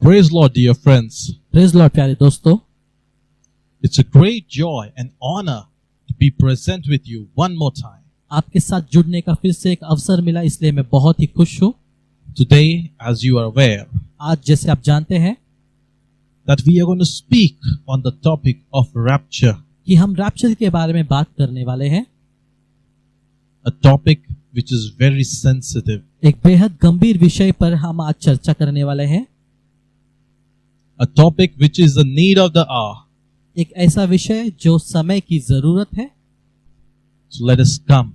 Praise Lord, dear friends. Praise Lord प्यारे दोस्तों, It's a great joy and honor to be present with you one more time. आपके साथ जुड़ने का फिर से एक अवसर मिला, इसलिए मैं बहुत ही खुश हूँ। Today, as you are aware, आज जैसे आप जानते हैं that we are going to speak on the topic of rapture, कि हम रैप्चर के बारे में बात करने वाले हैं, a topic which is very sensitive, एक बेहद गंभीर विषय पर हम आज चर्चा करने वाले हैं, a topic which is the need of the hour. एक ऐसा विषय जो समय की जरूरत है। So let us come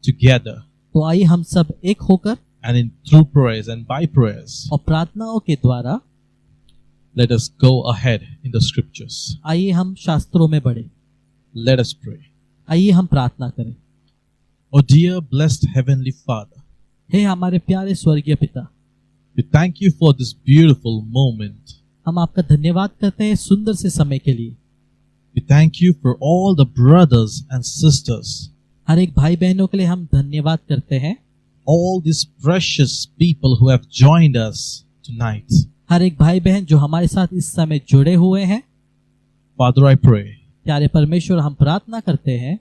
together तो आइए हम सब एक होकर and through prayers and by prayers, और प्रार्थनाओं के द्वारा let us go ahead in the scriptures. आइए हम शास्त्रों में बढ़े। Let us pray. आइए हम प्रार्थना करें। Oh dear blessed heavenly Father, हे हमारे प्यारे स्वर्गीय पिता, we thank you for this beautiful moment. हम आपका धन्यवाद करते हैं सुंदर से समय के लिए। We thank you for all the brothers and sisters, हर एक भाई बहनों के लिए हम धन्यवाद करते हैं। all these precious people who have joined us tonight. हर एक भाई बहन जो हमारे साथ इस समय जुड़े हुए हैं। Father, I pray, प्यारे परमेश्वर, हम प्रार्थना करते हैं,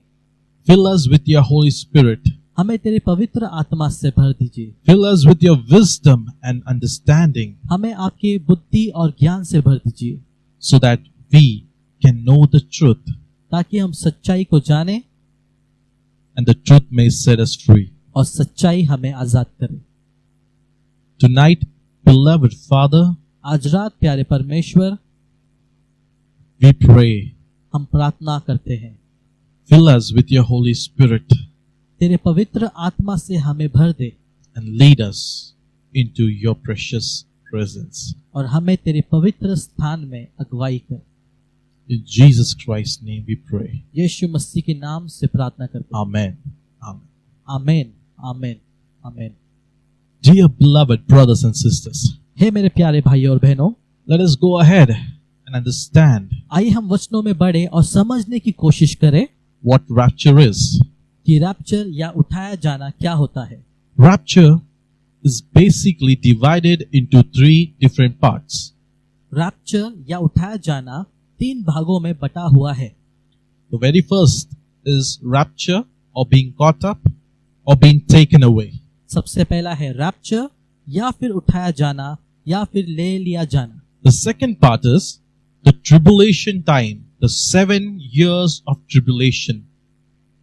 fill us with your Holy Spirit. हमें तेरे पवित्र आत्मा से भर दीजिए। Fill us with your wisdom and understanding हमें आपकी बुद्धि और ज्ञान से भर दीजिए, so that we can know the truth ताकि हम सच्चाई को जाने and the truth may set us free. और सच्चाई हमें आजाद करे। Tonight, beloved Father, आज रात प्यारे परमेश्वर, we pray, हम प्रार्थना करते हैं, fill us with your Holy Spirit तेरे पवित्र आत्मा से हमें भर दे and lead us into your precious presence. और हमें तेरे पवित्र स्थान में अगुवाई कर। In Jesus Christ's name we pray. यीशु मसीह के नाम से प्रार्थना करते हैं। Amen. Amen. आमीन, आमीन, आमीन। Dear beloved brothers and sisters, हे मेरे प्यारे भाइयों और बहनों, let us go ahead and understand आइए हम वचनों में बढ़े और समझने की कोशिश करें what rapture is. कि रैप्चर या उठाया जाना क्या होता है। Rapture is basically divided into three different parts. Rapture या उठाया जाना तीन भागों में बटा हुआ है। The very first is rapture or being caught up or being taken away. सबसे पहला है रैप्चर या फिर उठाया जाना या फिर ले लिया जाना। The second part is the tribulation time, the 7 years of tribulation.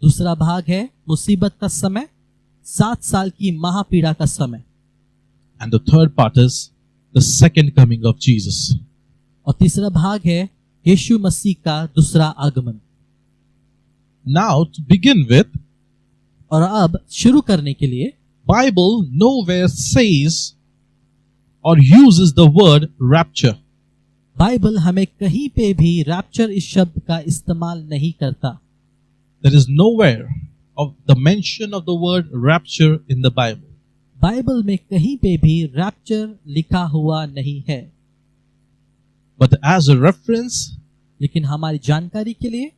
दूसरा भाग है मुसीबत का समय, 7 साल की महापीड़ा का समय। And the third part is the second coming of Jesus. और तीसरा भाग है यीशु मसीह का दूसरा आगमन। Now to begin with, और अब शुरू करने के लिए Bible nowhere says or uses the word rapture. Bible हमें कहीं पे भी रैप्चर इस शब्द का इस्तेमाल नहीं करता। There is nowhere of the mention of the word rapture in the Bible. Bible में कहीं पे भी रैप्चर लिखा हुआ नहीं है, But as a reference, लेकिन हमारी जानकारी के लिए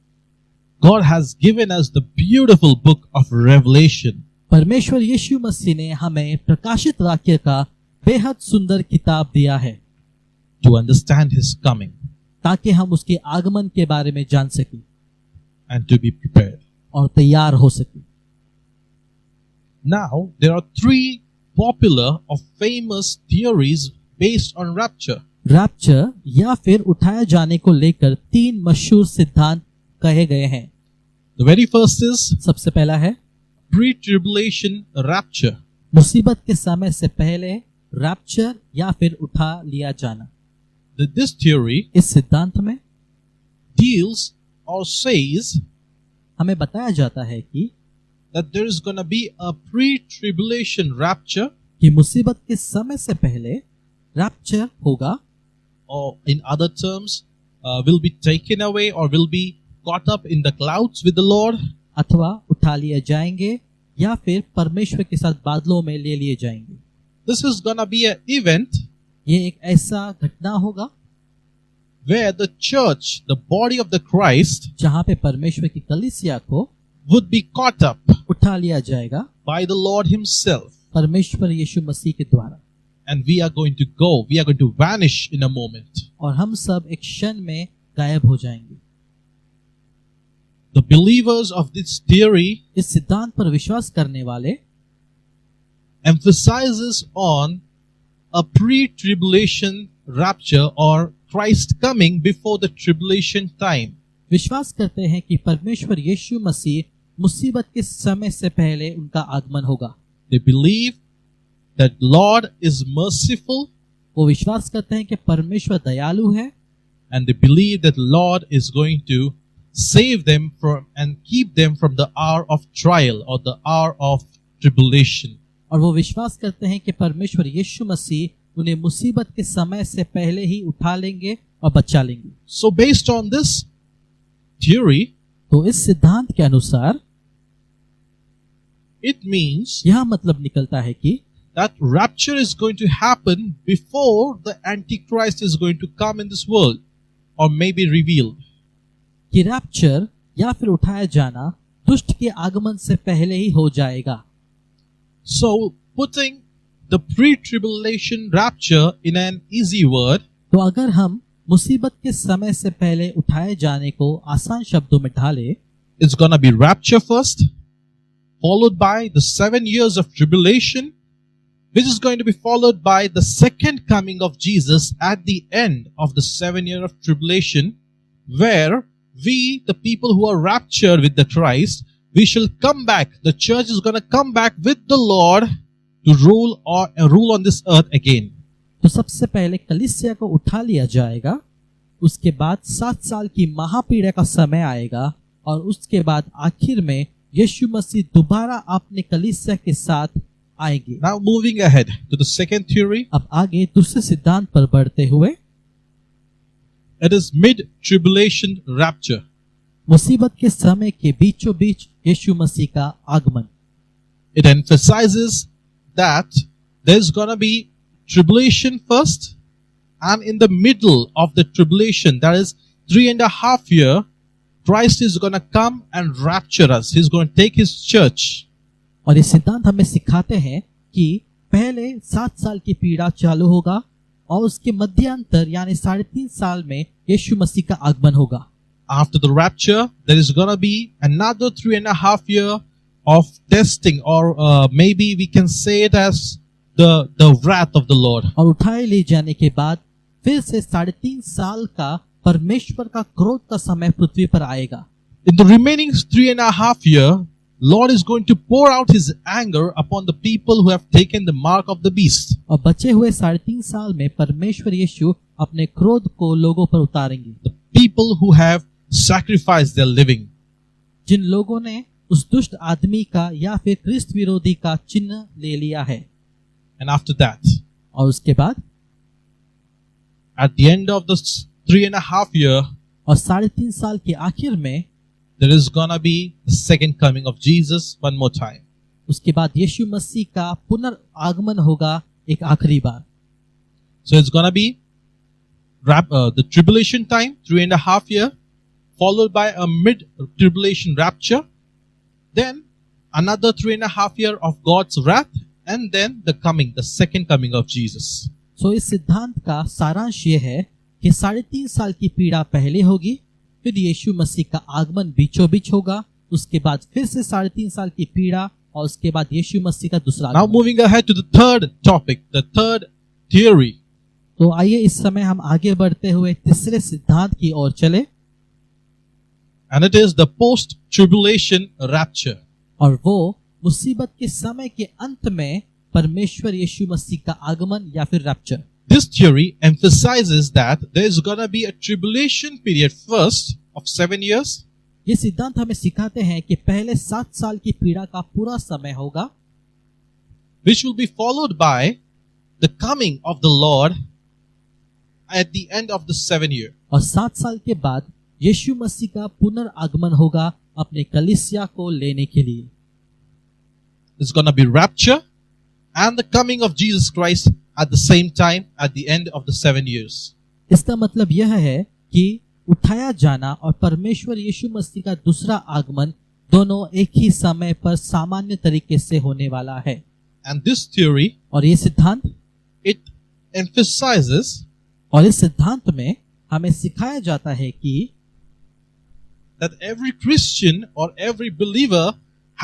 God has given us the beautiful book of Revelation. परमेश्वर यीशु मसीह ने हमें प्रकाशित वाक्य का बेहद सुंदर किताब दिया है To understand his coming ताकि हम उसके आगमन के बारे में जान सकें and to be prepared. और तैयार हो सकें। Now, there are three popular or famous theories based on rapture. Rapture या फिर उठाया जाने को लेकर तीन मशहूर सिद्धांत कहे गए हैं। The very first is सबसे पहला है pre-tribulation rapture. मुसीबत के समय से पहले रैप्चर या फिर उठा लिया जाना। This theory इस सिद्धांत में deals or says हमें बताया जाता है कि that there is going to be a pre-tribulation rapture, मुसीबत के समय से पहले रैप्चर होगा, or in other terms, will be taken away or will be caught up in the clouds with the Lord. अथवा उठा लिए जाएंगे या फिर परमेश्वर के साथ बादलों में ले लिए जाएंगे। This is going to be an event ये एक ऐसा घटना होगा where the church, the body of the Christ, जहाँ पे परमेश्वर की कलीसिया को would be caught up उठा लिया जाएगा by the Lord himself. परमेश्वर यीशु मसीह के द्वारा, and we are going to go. We are going to vanish in a moment. और हम सब एक क्षण में गायब हो जाएंगे। The believers of this theory इस सिद्धांत पर विश्वास करने वाले emphasizes on a pre-tribulation rapture or Christ coming before the tribulation time. विश्वास करते हैं कि परमेश्वर यीशु मसीह मुसीबत के समय से पहले उनका आगमन होगा। They believe that Lord is merciful, वो विश्वास करते हैं कि परमेश्वर दयालु है, and they believe that Lord is going to save them from and keep them from the hour of trial or the hour of tribulation. और वो विश्वास करते हैं कि परमेश्वर यीशु मसीह उन्हें मुसीबत के समय से पहले ही उठा लेंगे और बचा लेंगे। So based on this theory, तो इस सिद्धांत के अनुसार it means यह मतलब निकलता है कि that rapture is going to happen before the Antichrist is going to come in this world or maybe revealed. कि रैप्चर या फिर उठाया जाना दुष्ट के आगमन से पहले ही हो जाएगा। So putting the pre-tribulation rapture in an easy word, तो अगर हम मुसीबत के समय से पहले उठाए जाने को आसान शब्दों में ढाले, it's gonna be rapture first, followed by the 7 years of tribulation, which is going to be followed by the second coming of Jesus at the end of the 7 year of tribulation, where we, the people who are raptured with the Christ, we shall come back. The church is gonna come back with the Lord to rule on this earth again. तो सबसे पहले कलीसिया को उठा लिया जाएगा, उसके बाद 7 साल की महापीड़ा का समय आएगा और उसके बाद आखिर में यीशु मसीह दोबारा अपने कलीसिया के साथ आएंगे। Now moving ahead to the second theory, अब आगे दूसरे सिद्धांत पर बढ़ते हुए, it is mid-tribulation rapture. मुसीबत के समय के बीचों बीच यीशु मसीह का आगमन। It emphasizes that there's gonna be tribulation first, and in the middle of the tribulation, that is 3.5 years, Christ is gonna come and rapture us. He's gonna take his church. और ये सिद्धांत हमें सिखाते हैं कि पहले 7 साल की पीड़ा चालू होगा और उसके मध्यांतर यानी 3.5 साल में यीशु मसीह का आगमन होगा। After the rapture, there is gonna be another 3.5 years of testing, or maybe we can say it as the wrath of the Lord. और उठाए ले जाने के बाद फिर से 3.5 साल का परमेश्वर का क्रोध का समय पृथ्वी पर आएगा। In the remaining 3.5 years, Lord is going to pour out his anger upon the people who have taken the mark of the beast. और बचे हुए 3.5 साल में परमेश्वर यीशु अपने क्रोध को लोगों पर उतारेंगे। The people who have sacrificed their living. जिन लोगों ने उस दुष्ट आदमी का या फिर क्रिस्त विरोधी का चिन्ह ले लिया है। And after that, और उसके बाद at the end of the 3.5 years, और 3.5 साल के आखिर में there is gonna be the second coming of Jesus one more time. उसके बाद यीशु मसीह का पुनर्आगमन होगा एक आखिरी बार। So it's gonna be the tribulation time, 3.5 years, followed by a mid-tribulation rapture, then another 3.5 years of God's wrath, and then the second coming of Jesus. So इस सिद्धांत का सारांश ये है कि 3.5 साल की पीड़ा पहले होगी, फिर यीशु मसीह का आगमन बीचों बीच होगा, उसके बाद फिर से 3.5 साल की पीड़ा और उसके बाद यीशु मसीह का दूसरा Now आगमन। moving ahead to the third topic, the third theory. तो आइए इस समय हम आगे बढ़ते हुए तीसरे सिद्धांत की ओर चले, And it is the post-tribulation rapture. और वो मुसीबत के समय के अंत में परमेश्वर यीशु मसीह का आगमन या फिर rapture. This theory emphasizes that there is gonna be a tribulation period first of 7 years, ये सिद्धांत हमें सिखाते हैं कि पहले 7 साल की पीड़ा का पूरा समय होगा, which will be followed by the coming of the Lord at the end of the 7 year. और 7 साल के बाद यीशु मसीह का पुनर्आगमन होगा अपने कलीसिया को लेने के लिए। It's gonna be rapture and the coming of Jesus Christ at the same time at the end of the 7 years. इसका मतलब यह है कि उठाया जाना और परमेश्वर यीशु मसीह का दूसरा आगमन दोनों एक ही समय पर सामान्य तरीके से होने वाला है। And this theory, और ये सिद्धांत, it emphasizes और इस सिद्धांत में हमें सिखाया जाता है कि that every Christian or every believer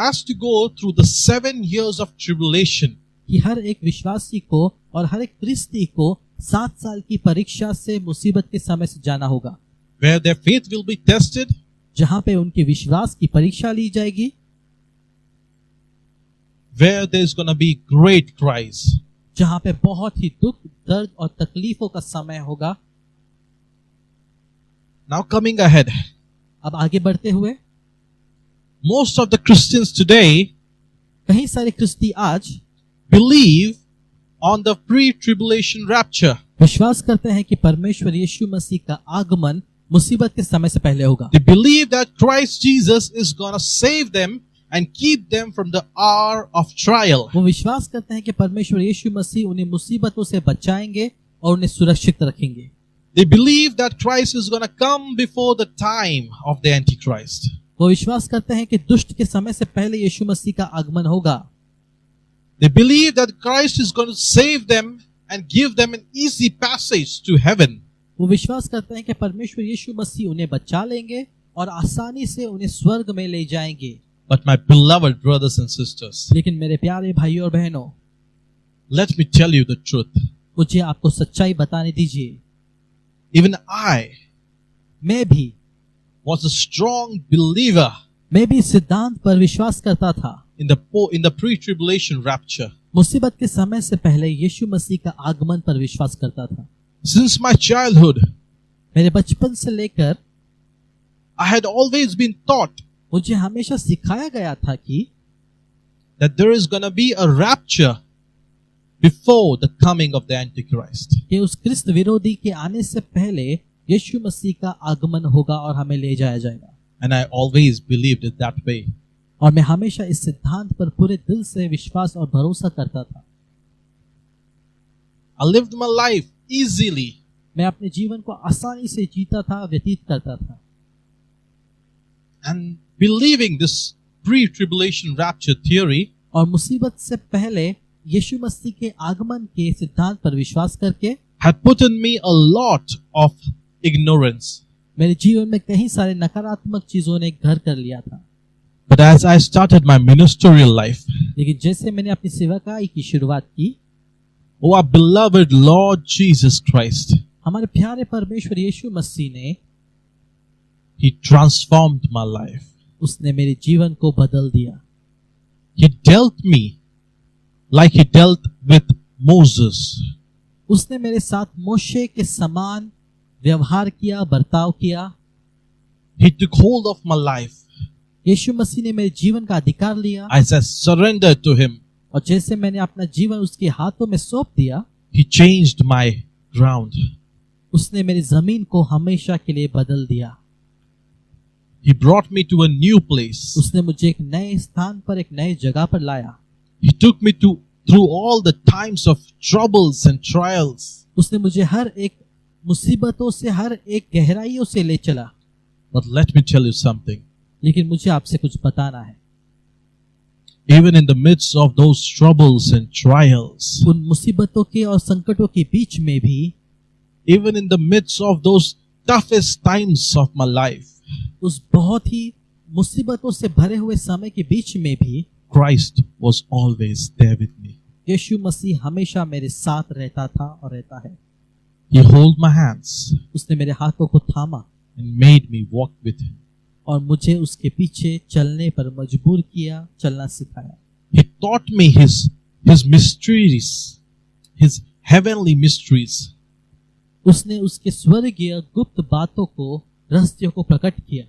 has to go through the 7 years of tribulation. कि हर एक विश्वासी को और हर एक क्रिस्ती को 7 साल की परीक्षा से, मुसीबत के समय से जाना होगा, Where their faith will be tested, जहां पे उनके विश्वास की परीक्षा ली जाएगी, where there's going to be great cries. जहां पे बहुत ही दुख, दर्द और तकलीफों का समय होगा। Now coming ahead, अब आगे बढ़ते हुए, most of the Christians today कई सारे क्रिस्ती आज believe on the pre-tribulation rapture. विश्वास करते हैं कि परमेश्वर यीशु मसीह का आगमन मुसीबत के समय से पहले होगा। They believe that Christ Jesus is going to save them and keep them from the hour of trial. वो विश्वास करते हैं कि परमेश्वर यीशु मसीह उन्हें मुसीबतों से बचाएंगे और उन्हें सुरक्षित रखेंगे। They believe that Christ is going to come before the time of the Antichrist. वो विश्वास करते हैं कि दुष्ट के समय से पहले यीशु मसीह का आगमन होगा। They believe that Christ is going to save them and give them an easy passage to heaven. वो विश्वास करते हैं कि परमेश्वर यीशु मसीह उन्हें बचा लेंगे और आसानी से उन्हें स्वर्ग में ले जाएंगे। But my beloved brothers and sisters, लेकिन मेरे प्यारे भाइयों और बहनों, let me tell you the truth. मुझे आपको सच्चाई बताने दीजिए। Even I मैं भी was a strong believer इस सिद्धांत पर विश्वास करता था। in the pre-tribulation rapture. मुसीबत के समय से पहले यीशु मसीह का आगमन पर विश्वास करता था। Since my childhood, मेरे बचपन से लेकर I had always been taught मुझे हमेशा सिखाया गया था कि that there is going to be a rapture before the coming of the Antichrist. उस क्रिस्त विरोधी के आने से पहले यीशु मसीह का आगमन होगा और हमें ले जाया जाएगा। And I always believed it that way. और मैं हमेशा इस सिद्धांत पर पूरे दिल से विश्वास और भरोसा करता था। I lived my life easily. मैं अपने जीवन को आसानी से जीता था, व्यतीत करता था। And believing this pre-tribulation rapture theory, और मुसीबत से पहले यीशु मसीह के आगमन के सिद्धांत पर विश्वास करके had put in me a lot of ignorance. मेरे जीवन में कई सारे नकारात्मक चीजों ने घर कर लिया था। But as I started my ministerial life, लेकिन जैसे मैंने अपनी सेवकाई की शुरुआत की, oh our beloved Lord Jesus Christ, हमारे प्यारे परमेश्वर यीशु मसीह ने He transformed my life. उसने मेरे जीवन को बदल दिया। He dealt me like He dealt with Moses. उसने मेरे साथ मोशे के समान व्यवहार किया, बर्ताव किया। He took hold of my life यीशु मसीह ने मेरे जीवन का अधिकार लिया as I surrendered to Him. और जैसे मैंने अपना जीवन उसके हाथों में सौंप दिया, He changed my ground. उसने मेरी जमीन को हमेशा के लिए बदल दिया। He brought me to a new place. उसने मुझे एक नए स्थान पर, एक नए जगह पर लाया। He took me through all the times of troubles and trials. उसने मुझे हर एक मुसीबतों से, हर एक गहराइयों से ले चला। But let me tell you something. लेकिन मुझे आपसे कुछ बताना है। Even in the midst of those troubles and trials, उन मुसीबतों के और संकटों के बीच में भी, even in the midst of those toughest times of my life, उस बहुत ही मुसीबतों से भरे हुए समय के बीच में भी Christ was always there with me. यीशु मसीह हमेशा मेरे साथ रहता था और रहता है। He held my hands उसने मेरे हाथों को थामा and made me walk with Him. और मुझे उसके पीछे चलने पर मजबूर किया, चलना सिखाया। He taught me His mysteries, His heavenly mysteries. उसने उसके स्वर्गीय गुप्त बातों को, रहस्यों को प्रकट किया।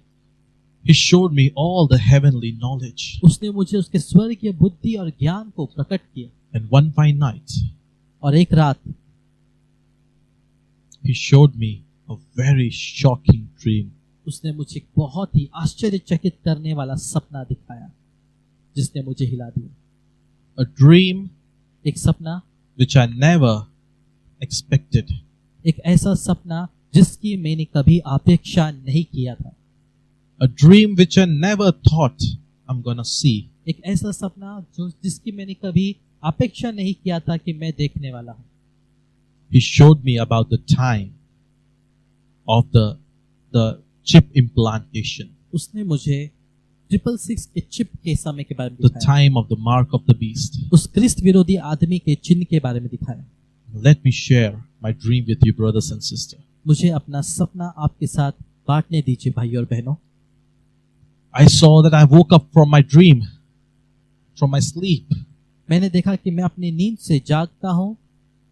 He showed me all the heavenly knowledge. उसने मुझे उसके स्वर्गीय बुद्धि और ज्ञान को प्रकट किया। And one fine night, और एक रात He showed me a very shocking dream. उसने मुझे एक बहुत ही आश्चर्यचकित करने वाला सपना दिखाया, जिसने मुझे हिला दिया। A dream एक सपना which I never expected. एक ऐसा सपना जिसकी मैंने कभी अपेक्षा नहीं किया था। A dream which I never thought I'm gonna see. एक ऐसा सपना जिसकी मैंने कभी अपेक्षा नहीं किया था कि मैं देखने वाला हूँ। He showed me about the time of the chip implantation, उसने मुझे 666 के चिप के समय के बारे में the दिखाया, time of the mark of the beast. उस क्रिस्त विरोधी आदमी के चिन्ह के बारे में दिखाया। Let me share my dream with you, brothers and sisters. मुझे अपना सपना आपके साथ बांटने दीजिए भाइयों और बहनों। I saw that I woke up from my dream, from my sleep, मैंने देखा कि मैं अपनी नींद से जागता हूँ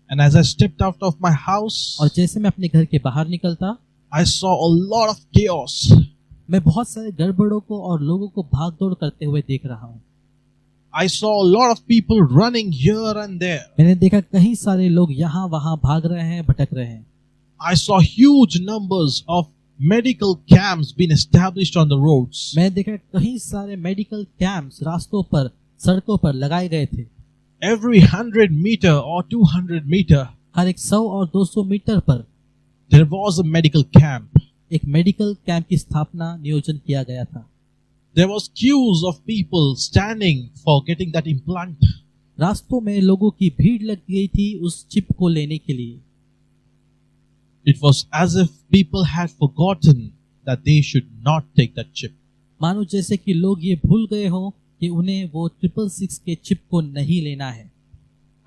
and as I stepped out of my house, और जैसे मैं अपने घर के बाहर निकलता, I saw a lot of chaos. मैं बहुत सारे गड़बड़ों को और लोगों को भाग दौड़ करते हुए देख रहा हूँ। I saw a lot of people running here and there. मैंने देखा कई सारे लोग यहाँ वहाँ भाग रहे हैं, भटक रहे हैं। I saw huge numbers of medical camps being established on the roads. मैंने देखा कई सारे मेडिकल कैंप्स रास्तों पर, सड़कों पर लगाए गए थे। Every 100 meter or 200 meter, हर एक 100 और 200 मीटर पर there was a medical camp. एक मेडिकल कैंप की स्थापना, नियोजन किया गया था। There was queues of people standing for getting that implant. रास्तों में लोगों की भीड़ लग गई थी उस चिप को लेने के लिए। It was as if people had forgotten that they should not take that chip. मानो जैसे कि लोग ये भूल गए हों कि उन्हें वो 666 के चिप को नहीं लेना है।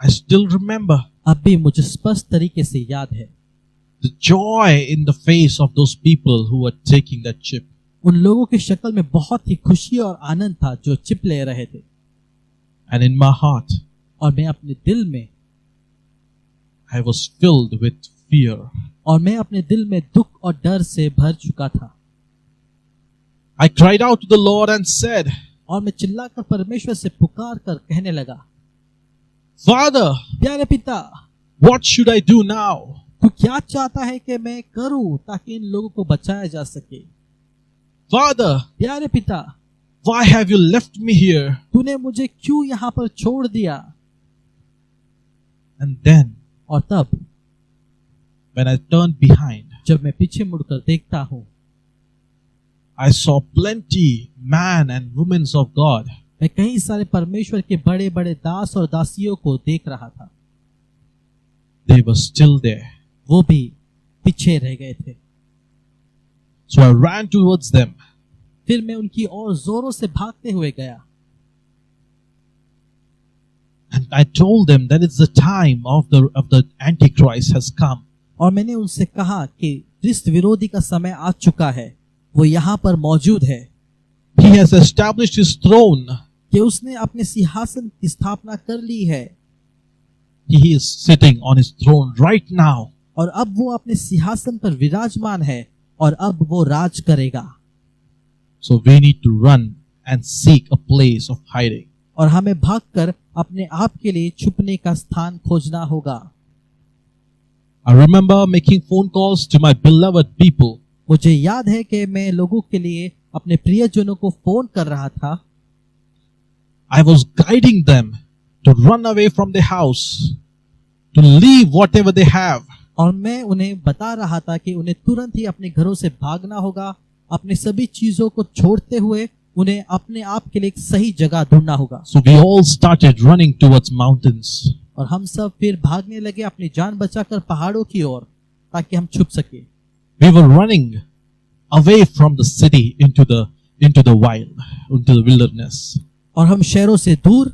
I still remember अब भी मुझे स्पष्ट तरीके से याद है the joy in the face of those people who were taking that chip. उन लोगों की शक्ल में बहुत ही खुशी और आनंद था जो चिप ले रहे थे। And in my heart, और मैं अपने दिल में I was filled with fear. और मैं अपने दिल में दुख और डर से भर चुका था। I cried out to the Lord and said, और मैं चिल्लाकर परमेश्वर से पुकार कर कहने लगा, Father, प्यारे पिता, what should I do now? तू क्या चाहता है कि मैं करूं ताकि इन लोगों को बचाया जा सके? Father, प्यारे पिता, why have you left me here? तूने मुझे क्यों यहाँ पर छोड़ दिया? And then, और तब when I turned behind, जब मैं पीछे मुड़कर देखता हूँ, I saw plenty men and women of God. मैं कई सारे परमेश्वर के बड़े बड़े दास और दासियों को देख रहा था। They were still there. वो भी पीछे रह गए थे। So I ran towards them. फिर मैं उनकी ओर जोरों से भागते हुए गया And I told them that it's the time of the Antichrist has come. और मैंने उनसे कहा कि क्रिस्त विरोधी का समय आ चुका है, वो यहाँ पर मौजूद है, He has established his throne. कि उसने अपने सिंहासन की स्थापना कर ली है He is sitting on his throne right now. और अब वो अपने सिंहासन पर विराजमान है और अब वो राज करेगा। So we need to run and seek a place of hiding. और हमें भागकर अपने आप के लिए छुपने का स्थान खोजना होगा। I remember making phone calls to my beloved people. मुझे याद है कि मैं लोगों के लिए, अपने प्रियजनों को फोन कर रहा था। I was guiding them to run away from the house, to leave whatever they have. और मैं उन्हें बता रहा था कि उन्हें तुरंत ही अपने घरों से भागना होगा, अपने सभी चीजों को छोड़ते हुए उन्हें अपने आप के लिए एक सही जगह ढूंढना होगा। So we all started running towards mountains. और हम सब फिर भागने लगे अपनी जान बचाकर पहाड़ों की ओर, ताकि हम छुप सके। We were running away from the city into the wild, into the wilderness. और हम शहरों से दूर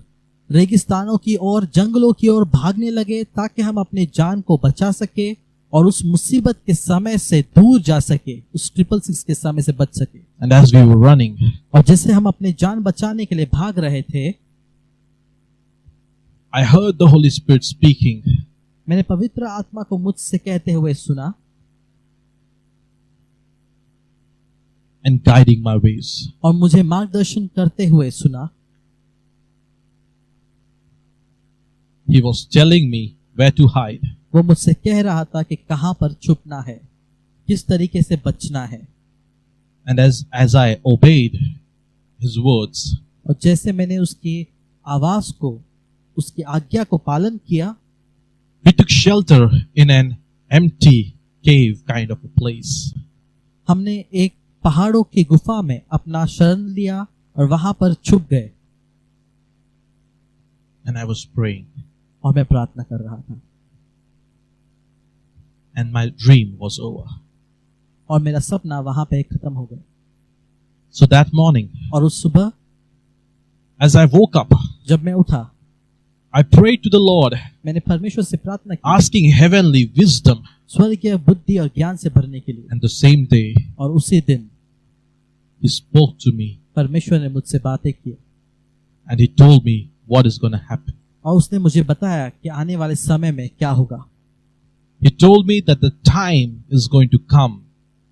रेगिस्तानों की ओर, जंगलों की ओर भागने लगे ताकि हम अपनी जान को बचा सके और उस मुसीबत के समय से दूर जा सके, उस 666 के समय से बच सके। And as we were running, और जैसे हम अपनी जान बचाने के लिए भाग रहे थे, I heard the Holy Spirit speaking. मैंने पवित्र आत्मा को मुझसे कहते हुए सुना And guiding my ways. और मुझे मार्गदर्शन करते हुए सुना। He was telling me where to hide. वो मुझसे कह रहा था कि कहां पर छुपना है, किस तरीके से बचना है। And as I obeyed his words, और जैसे मैंने उसकी आवाज को, उसकी आज्ञा को पालन किया, we took shelter in an empty cave kind of a place. हमने एक पहाड़ों की गुफा में अपना शरण लिया और वहां पर छुप गए। and I was praying, और मैं प्रार्थना कर रहा था and my dream was over. और मेरा सपना वहां पे खत्म हो गया। So that morning, और उस सुबह as I woke up, जब मैं उठा, I prayed to the Lord, मैंने परमेश्वर से प्रार्थना की asking heavenly wisdom. स्वर्गीय बुद्धि और ज्ञान से भरने के लिए। And the same day, और उसी दिन He spoke to me परमेश्वर ने मुझसे बातें की and He told me what is going to happen. और उसने मुझे बताया कि आने वाले समय में क्या होगा। He told me that the time is going to come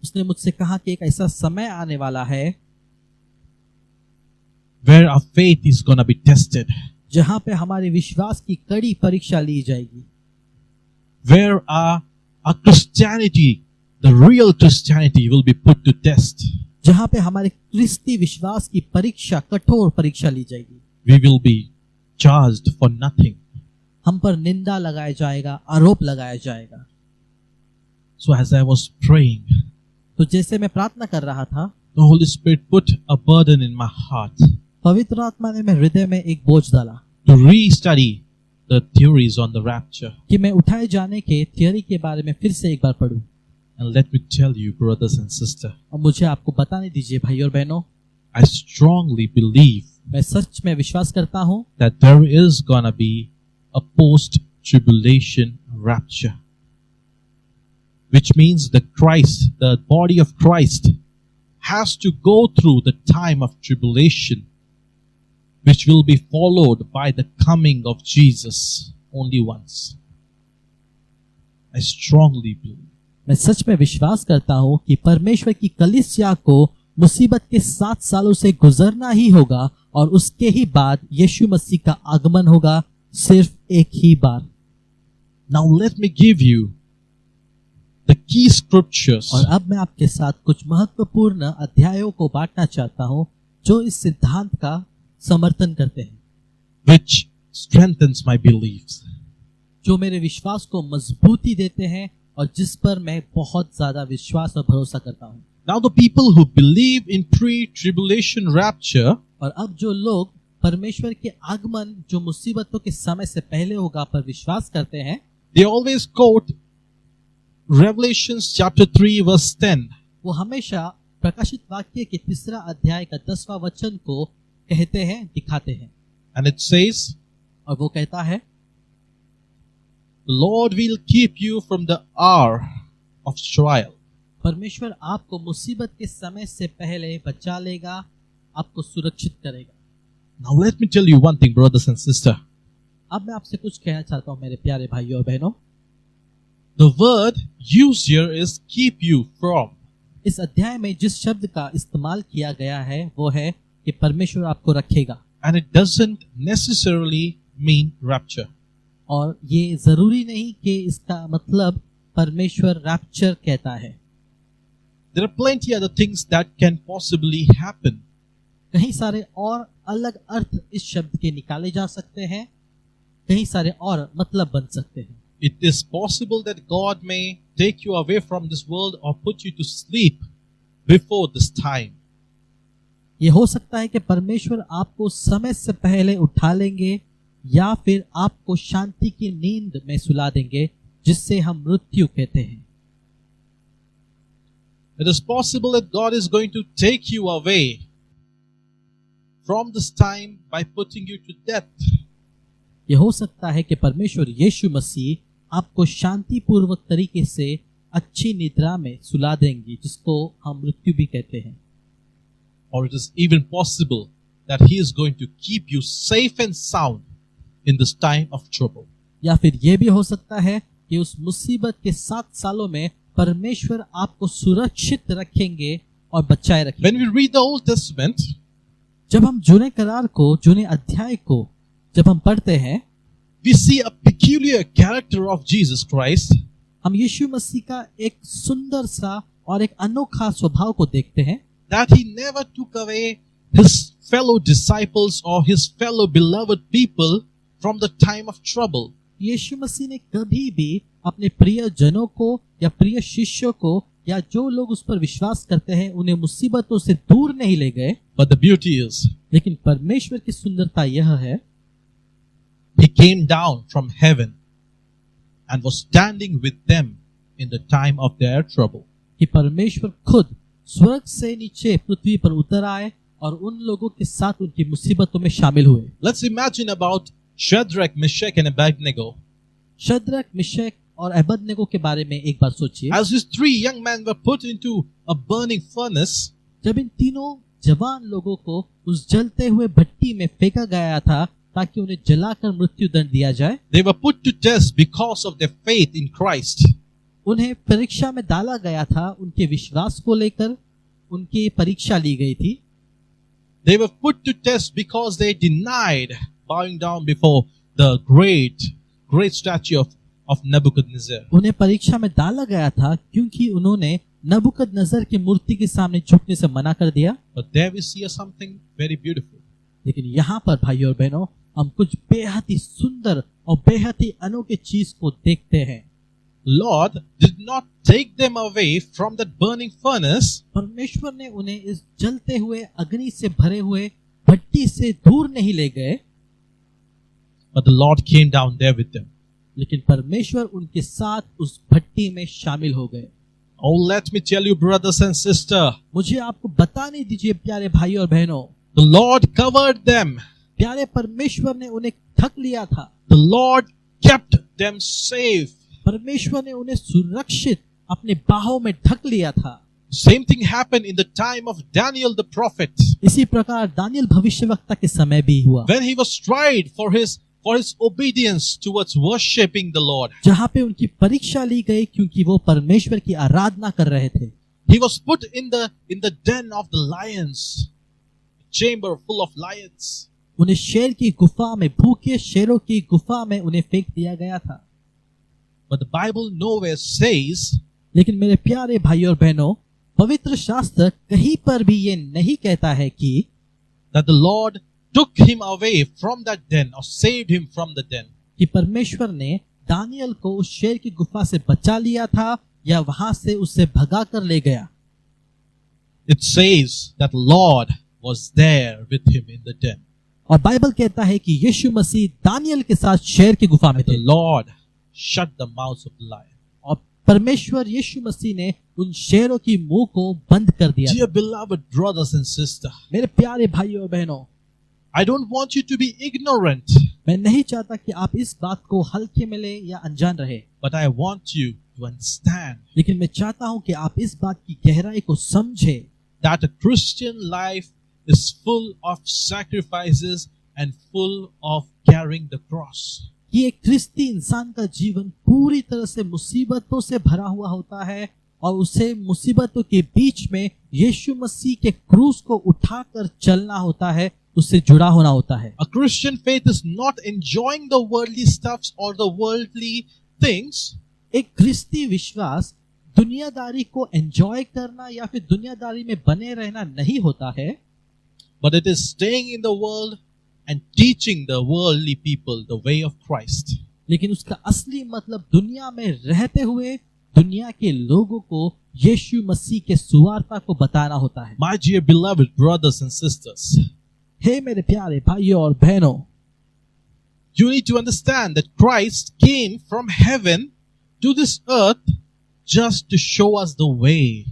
उसने मुझसे कहा कि एक ऐसा समय आने वाला है where our faith is going to be tested, जहां पे हमारे विश्वास की कड़ी परीक्षा ली जाएगी, where our Christianity, the real Christianity, will be put to test. जहां पे हमारे क्रिस्ती विश्वास की परीक्षा, कठोर परीक्षा ली जाएगी। We will be charged for nothing. हम पर निंदा लगाया जाएगा, आरोप लगाया जाएगा। So as I was praying, तो जैसे मैं प्रार्थना कर रहा था, the Holy Spirit put a burden in my heart पवित्र आत्मा ने मेरे हृदय में एक बोझ डाला to re-study the theories on the rapture. कि मैं उठाए जाने के थियरी के बारे में फिर से एक बार पढूं। And let me tell you, brothers and sisters, और मुझे आपको बताने दीजिए भाई और बहनों, I strongly believe मैं सच में विश्वास करता हूं that there is gonna be a post-tribulation rapture, which means the body of Christ, has to go through the time of tribulation, which will be followed by the coming of Jesus only once. I strongly believe. मैं सच में विश्वास करता हूं कि परमेश्वर की कलीसिया को मुसीबत के 7 सालों से गुजरना ही होगा और उसके ही बाद यीशु मसीह का आगमन होगा, सिर्फ एक ही बार। Now let me give you the key scriptures और अब मैं आपके साथ कुछ महत्वपूर्ण अध्यायों को बांटना चाहता हूं जो इस सिद्धांत का समर्थन करते हैं, which strengthens my beliefs. जो मेरे विश्वास को मजबूती देते हैं और जिस पर मैं बहुत ज्यादा विश्वास और भरोसा करता हूं। Now the people who believe in pre-tribulation rapture, और अब जो लोग परमेश्वर के आगमन जो मुसीबतों के समय से पहले होगा पर विश्वास करते हैं, they always quote Revelations chapter 3 verse 10. वो हमेशा प्रकाशित वाक्य के 3 अध्याय का 10वां वचन को कहते हैं, दिखाते हैं। And it says, और वो कहता है, the Lord will keep you from the hour of trial. परमेश्वर आपको मुसीबत के समय से पहले बचा लेगा, आपको सुरक्षित करेगा। Now let me tell you one thing, brothers and sisters. अब मैं आपसे कुछ कहना चाहता हूं मेरे प्यारे भाइयों और बहनों। The word used here is keep you from. इस अध्याय में जिस शब्द का इस्तेमाल किया गया है वो है कि परमेश्वर आपको रखेगा, And it doesn't necessarily mean rapture. और ये जरूरी नहीं कि इसका मतलब परमेश्वर रैप्चर कहता है। There are plenty other things that can possibly happen. कई सारे और अलग अर्थ इस शब्द के निकाले जा सकते हैं, कई सारे और मतलब बन सकते हैं। It is possible that God may take you away from this world or put you to sleep before this time. ये हो सकता है कि परमेश्वर आपको समय से पहले उठा लेंगे या फिर आपको शांति की नींद में सुला देंगे, जिससे हम मृत्यु कहते हैं। It is possible that God is going to take you away from this time by putting you to death. ये हो सकता है कि परमेश्वर यीशु मसीह आपको शांतिपूर्वक तरीके से अच्छी निद्रा में सुला देंगे, जिसको हम मृत्यु भी कहते हैं। Or it is even possible that He is going to keep you safe and sound in this time of trouble. या फिर ये भी हो सकता है कि उस मुसीबत के 7 सालों में परमेश्वर आपको सुरक्षित रखेंगे और बचाए रखेंगे। When we read the Old Testament, जब हम जूने करार को, जूने अध्याय को जब हम पढ़ते हैं, we see a peculiar character of Jesus Christ. हम यीशु मसीह का एक सुंदर सा और एक अनोखा स्वभाव को देखते हैं, That He never took away His fellow disciples or His fellow beloved people from the time of trouble. यीशु मसीह ने कभी भी अपने प्रिय जनों को या प्रिय शिष्यों को या जो लोग उस पर विश्वास करते हैं उन्हें मुसीबतों से दूर नहीं ले गए। But the beauty is, लेकिन परमेश्वर की सुंदरता यह है, He came down from heaven and was standing with them in the time of their trouble. कि परमेश्वर खुद स्वर्ग से नीचे पृथ्वी पर उतर आए और उन लोगों के साथ उनकी मुसीबतों में शामिल हुए। Let's imagine about Shadrach, Meshach and Abednego. Shadrach, Meshach और अबेदनगो के बारे में एक बार सोचिए। As these three young men were put into a burning furnace, जब इन तीनों जवान लोगों को उस जलते हुए भट्टी में फेंका गया था ताकि उन्हें जलाकर मृत्यु दंड दिया जाए, they were put to test because of their faith in Christ. उन्हें परीक्षा में डाला गया था। उनके विश्वास को लेकर उनकी परीक्षा ली गई थी। They were put to test because they denied bowing down before the great statue of Nebuchadnezzar. उन्हें परीक्षा में डाला गया था क्योंकि उन्होंने नबूकदनेस्सर की मूर्ति के सामने झुकने से मना कर दिया। But there we see something very beautiful. लेकिन यहाँ पर भाइयों और बहनों, हम कुछ बेहद ही सुंदर और बेहद ही अनोखी चीज को देखते हैं। Lord did not take them away from that burning furnace, परमेश्वर ने उन्हें इस जलते हुए अग्नि से भरे हुए भट्टी से दूर नहीं ले गए, but the Lord came down there with them. लेकिन परमेश्वर उनके साथ उस भट्टी में शामिल हो गए। Oh, let me tell you, brothers and sisters, मुझे आपको बताने दीजिए प्यारे भाई और बहनों, the Lord covered them. प्यारे परमेश्वर ने उन्हें ढक लिया था। The Lord kept them safe. परमेश्वर ने उन्हें सुरक्षित अपने बाहों में ढक लिया था। Same thing happened in the time of Daniel the prophet. इसी प्रकार दानियल भविष्यवक्ता के समय भी हुआ, When he was tried for his obedience towards worshipping the Lord. जहाँ पे उनकी परीक्षा ली गई क्योंकि वो परमेश्वर की आराधना कर रहे थे। He was put in the den of the lions, chamber full of lions. उन्हें शेर की गुफा में, भूखे शेरों की गुफा में उन्हें फेंक दिया गया था। But the Bible nowhere says लेकिन मेरे प्यारे भाई और बहनों, पवित्र शास्त्र कहीं पर भी ये नहीं कहता है कि that the Lord took him away from that den or saved him from the den. कि परमेश्वर ने दानियल को उस शेर की गुफा से बचा लिया था या वहां से उससे भगा कर ले गया। It says that Lord was there with him in the den. और बाइबल कहता है कि यीशु मसीह दानियल के साथ शेर की गुफा में The थे Lord shut the mouths of the lion. और परमेश्वर यीशु मसीह ने उन शेरों की मुंह को बंद कर दिया। Dear beloved brothers and sisters, मेरे प्यारे भाइयों और बहनों, I don't want you to be ignorant, मैं नहीं चाहता कि आप इस बात को हल्के में ले या अनजान रहे, but I want you to understand लेकिन मैं चाहता हूं कि आप इस बात की गहराई को समझे that a Christian life is full of sacrifices and full of carrying the cross. कि एक ख्रिस्ती इंसान का जीवन पूरी तरह से मुसीबतों से भरा हुआ होता है और उसे मुसीबतों के बीच में यीशु मसीह के क्रूस को उठाकर चलना होता है, उससे जुड़ा होना होता है। A Christian faith is not enjoying the worldly stuffs or the worldly things, एक ख्रिस्ती विश्वास दुनियादारी को एंजॉय करना या फिर दुनियादारी में बने रहना नहीं होता है, but it is staying in the world and teaching the worldly people the way of Christ. लेकिन उसका असली मतलब दुनिया में रहते हुए दुनिया के लोगों को यीशु मसीह के सुवार्ता को बताना होता है। My dear beloved brothers and sisters, हे मेरे प्यारे भाइयों और बहनों, you need to understand that Christ came from heaven to this earth just to show us the way.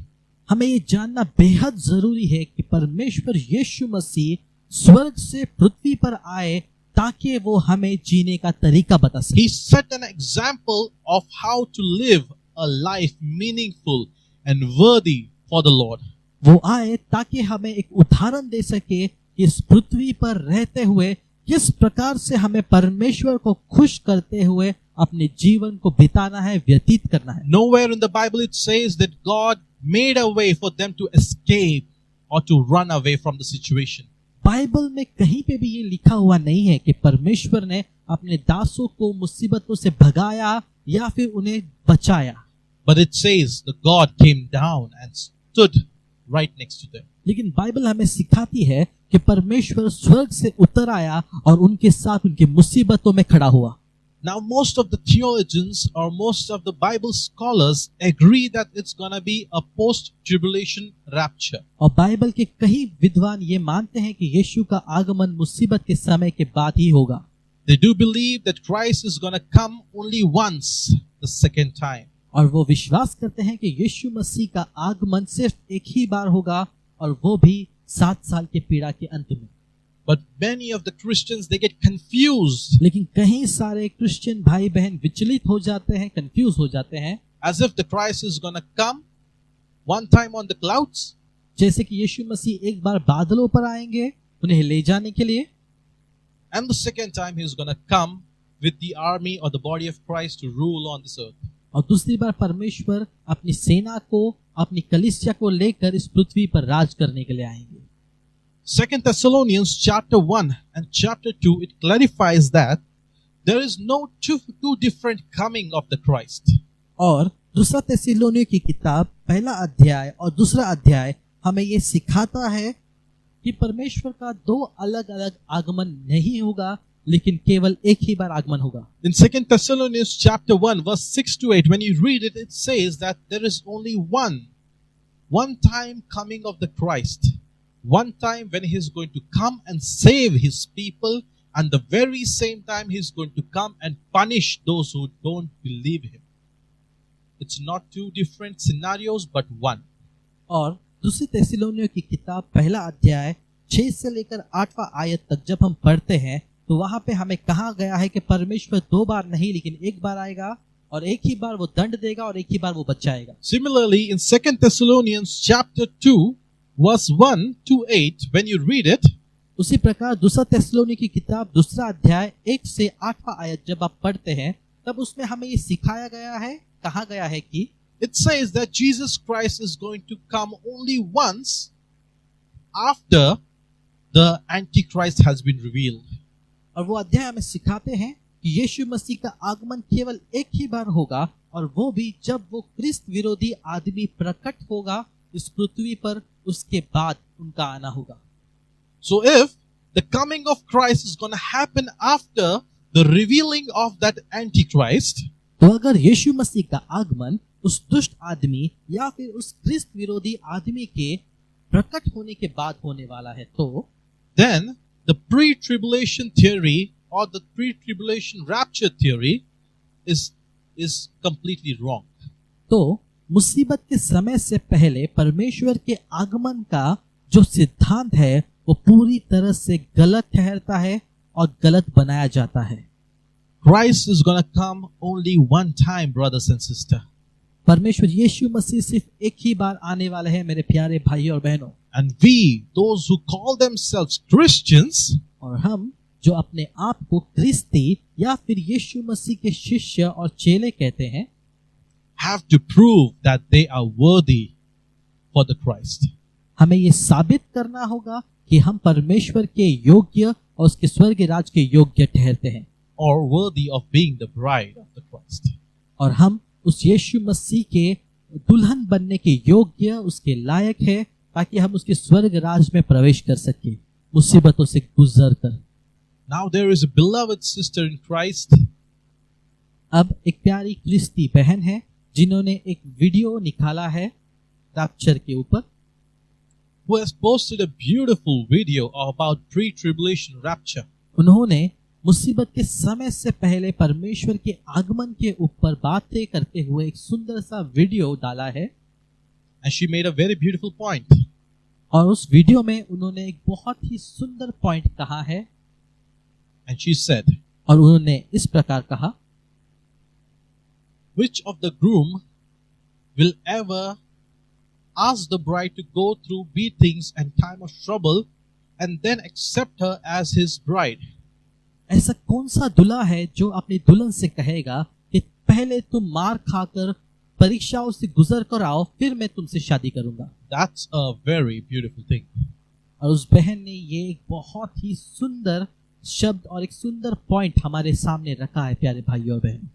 हमें ये जानना बेहद जरूरी है कि परमेश्वर यीशु मसीह स्वर्ग से पृथ्वी पर आए ताकि वो हमें जीने का तरीका बता सके। He set an example of how to live a life meaningful and worthy for the Lord. वो आए ताकि हमें एक उदाहरण दे सके कि इस पृथ्वी पर रहते हुए किस प्रकार से हमें परमेश्वर को खुश करते हुए अपने जीवन को बिताना है, व्यतीत करना है। Nowhere in the Bible it says that God made a way for them to escape or to run away from the situation. Bible में कहीं पे भी ये लिखा हुआ नहीं है कि परमेश्वर ने अपने दासों को मुसीबतों से भगाया या फिर उन्हें बचाया। But it says that God came down and stood right next to them. लेकिन बाइबल हमें सिखाती है कि परमेश्वर स्वर्ग से उतर आया और उनके साथ उनकी मुसीबतों में खड़ा हुआ। Now most of the theologians or most of the Bible scholars agree that it's going to be a post-tribulation rapture. और बाइबल के कई विद्वान ये मानते हैं कि यीशु का आगमन मुसीबत के समय के बाद ही होगा। They do believe that Christ is going to come only once, the second time. और वो विश्वास करते हैं कि यीशु मसीह का आगमन सिर्फ एक ही बार होगा और वो भी 7 साल के पीड़ा के अंत में। But many of the Christians, they get confused, लेकिन कई सारे क्रिश्चियन भाई बहन विचलित हो जाते हैं, कंफ्यूज हो जाते हैं, as if the Christ is going to come one time on the clouds, जैसे कि यीशु मसीह एक बार बादलों पर आएंगे उन्हें ले जाने के लिए, and the second time he is going to come with the army or the body of Christ to rule on this earth. और दूसरी बार परमेश्वर अपनी सेना को, अपनी कलीसिया को लेकर इस पृथ्वी पर राज करने के लिए आएंगे। 2 Thessalonians chapter 1 and chapter 2, it clarifies that there is no two different coming of the Christ. और दूसरा थिस्सलुनीय की किताब पहला अध्याय और दूसरा अध्याय हमें ये सिखाता है कि परमेश्वर का 2 अलग अलग आगमन नहीं होगा, लेकिन केवल एक ही बार आगमन होगा। In 2 Thessalonians chapter 1 verse 6 to 8, when you read it, it says that there is only one time coming of the Christ. One time when he is going to come and save his people, and the very same time he is going to come and punish those who don't believe him. It's not two different scenarios, but one. और दूसरी थिस्सलुनीय की किताब पहला अध्याय 6 से लेकर 8वां आयत तक जब हम पढ़ते हैं तो वहां पे हमें कहा गया है कि परमेश्वर 2 बार नहीं लेकिन एक बार आएगा और एक ही बार वो दंड देगा और एक ही बार वो बचाएगा। Similarly, in 2 Thessalonians chapter 2 verse 1 to 8, when you read it, उसी प्रकार दूसरा थिस्सलुनीय की किताब दूसरा अध्याय 1 से 8वां आयत जब आप पढ़ते हैं तब उसमें हमें ये सिखाया गया है, कहा गया है कि it says that Jesus Christ is going to come only once after the Antichrist has been revealed. और वो अध्याय हमें सिखाते हैं कि यीशु मसीह का आगमन केवल एक ही बार होगा और वो भी जब वो क्रिस्त विरोधी आदमी प्रकट होगा इस पृथ्वी पर, उसके बाद उनका आना होगा। So if the coming of Christ is going to happen after the revealing of that Antichrist, तो अगर यीशु मसीह का आगमन उस दुष्ट आदमी या फिर उस क्रिस्त विरोधी आदमी के प्रकट होने के बाद होने वाला है, तो then the pre-tribulation theory or the pre-tribulation rapture theory is completely wrong. तो मुसीबत के समय से पहले परमेश्वर के आगमन का जो सिद्धांत है वो पूरी तरह से गलत ठहरता है और गलत बनाया जाता है। Christ is going to come only one time, brothers and sisters. परमेश्वर यीशु मसीह सिर्फ एक ही बार आने वाला है मेरे प्यारे भाइयों और बहनों। And we, those who call themselves Christians, और हम जो अपने आप को क्रिस्ती या फिर यीशु मसीह के शिष्य और चेले कहते हैं, have to prove that they are worthy for the Christ. हमें ये साबित करना होगा कि हम परमेश्वर के योग्य और उसके स्वर्ग राज के योग्य ठहरते हैं, or worthy of being the bride of the Christ. और हम उस यीशु मसीह के दुल्हन बनने के योग्य, उसके लायक है, ताकि हम उसके स्वर्ग राज में प्रवेश कर सके मुसीबतों से गुजर कर। Now there is a beloved sister in Christ अब एक प्यारी क्रिस्ती बहन है जिन्होंने एक वीडियो निकाला है रैप्चर के ऊपर, who has posted a beautiful video about pre-tribulation rapture. उन्होंने मुसीबत के समय से पहले परमेश्वर के आगमन के ऊपर बातें करते हुए एक सुंदर सा वीडियो डाला है। And she made a very beautiful point. और उस वीडियो में उन्होंने एक बहुत ही सुंदर पॉइंट कहा है। And she said, और उन्होंने इस प्रकार कहा, which of the groom will ever ask the bride to go through beatings and time of trouble and then accept her as his bride? ऐसा कौन सा दूल्हा है जो अपनी दुल्हन से कहेगा कि पहले तुम मार खाकर परीक्षाओं से गुजर कर आओ, फिर मैं तुमसे शादी करूंगा। That's a very beautiful thing. और उस बहन ने ये एक बहुत ही सुंदर शब्द और एक सुंदर पॉइंट हमारे सामने रखा है प्यारे भाइयों और बहनों।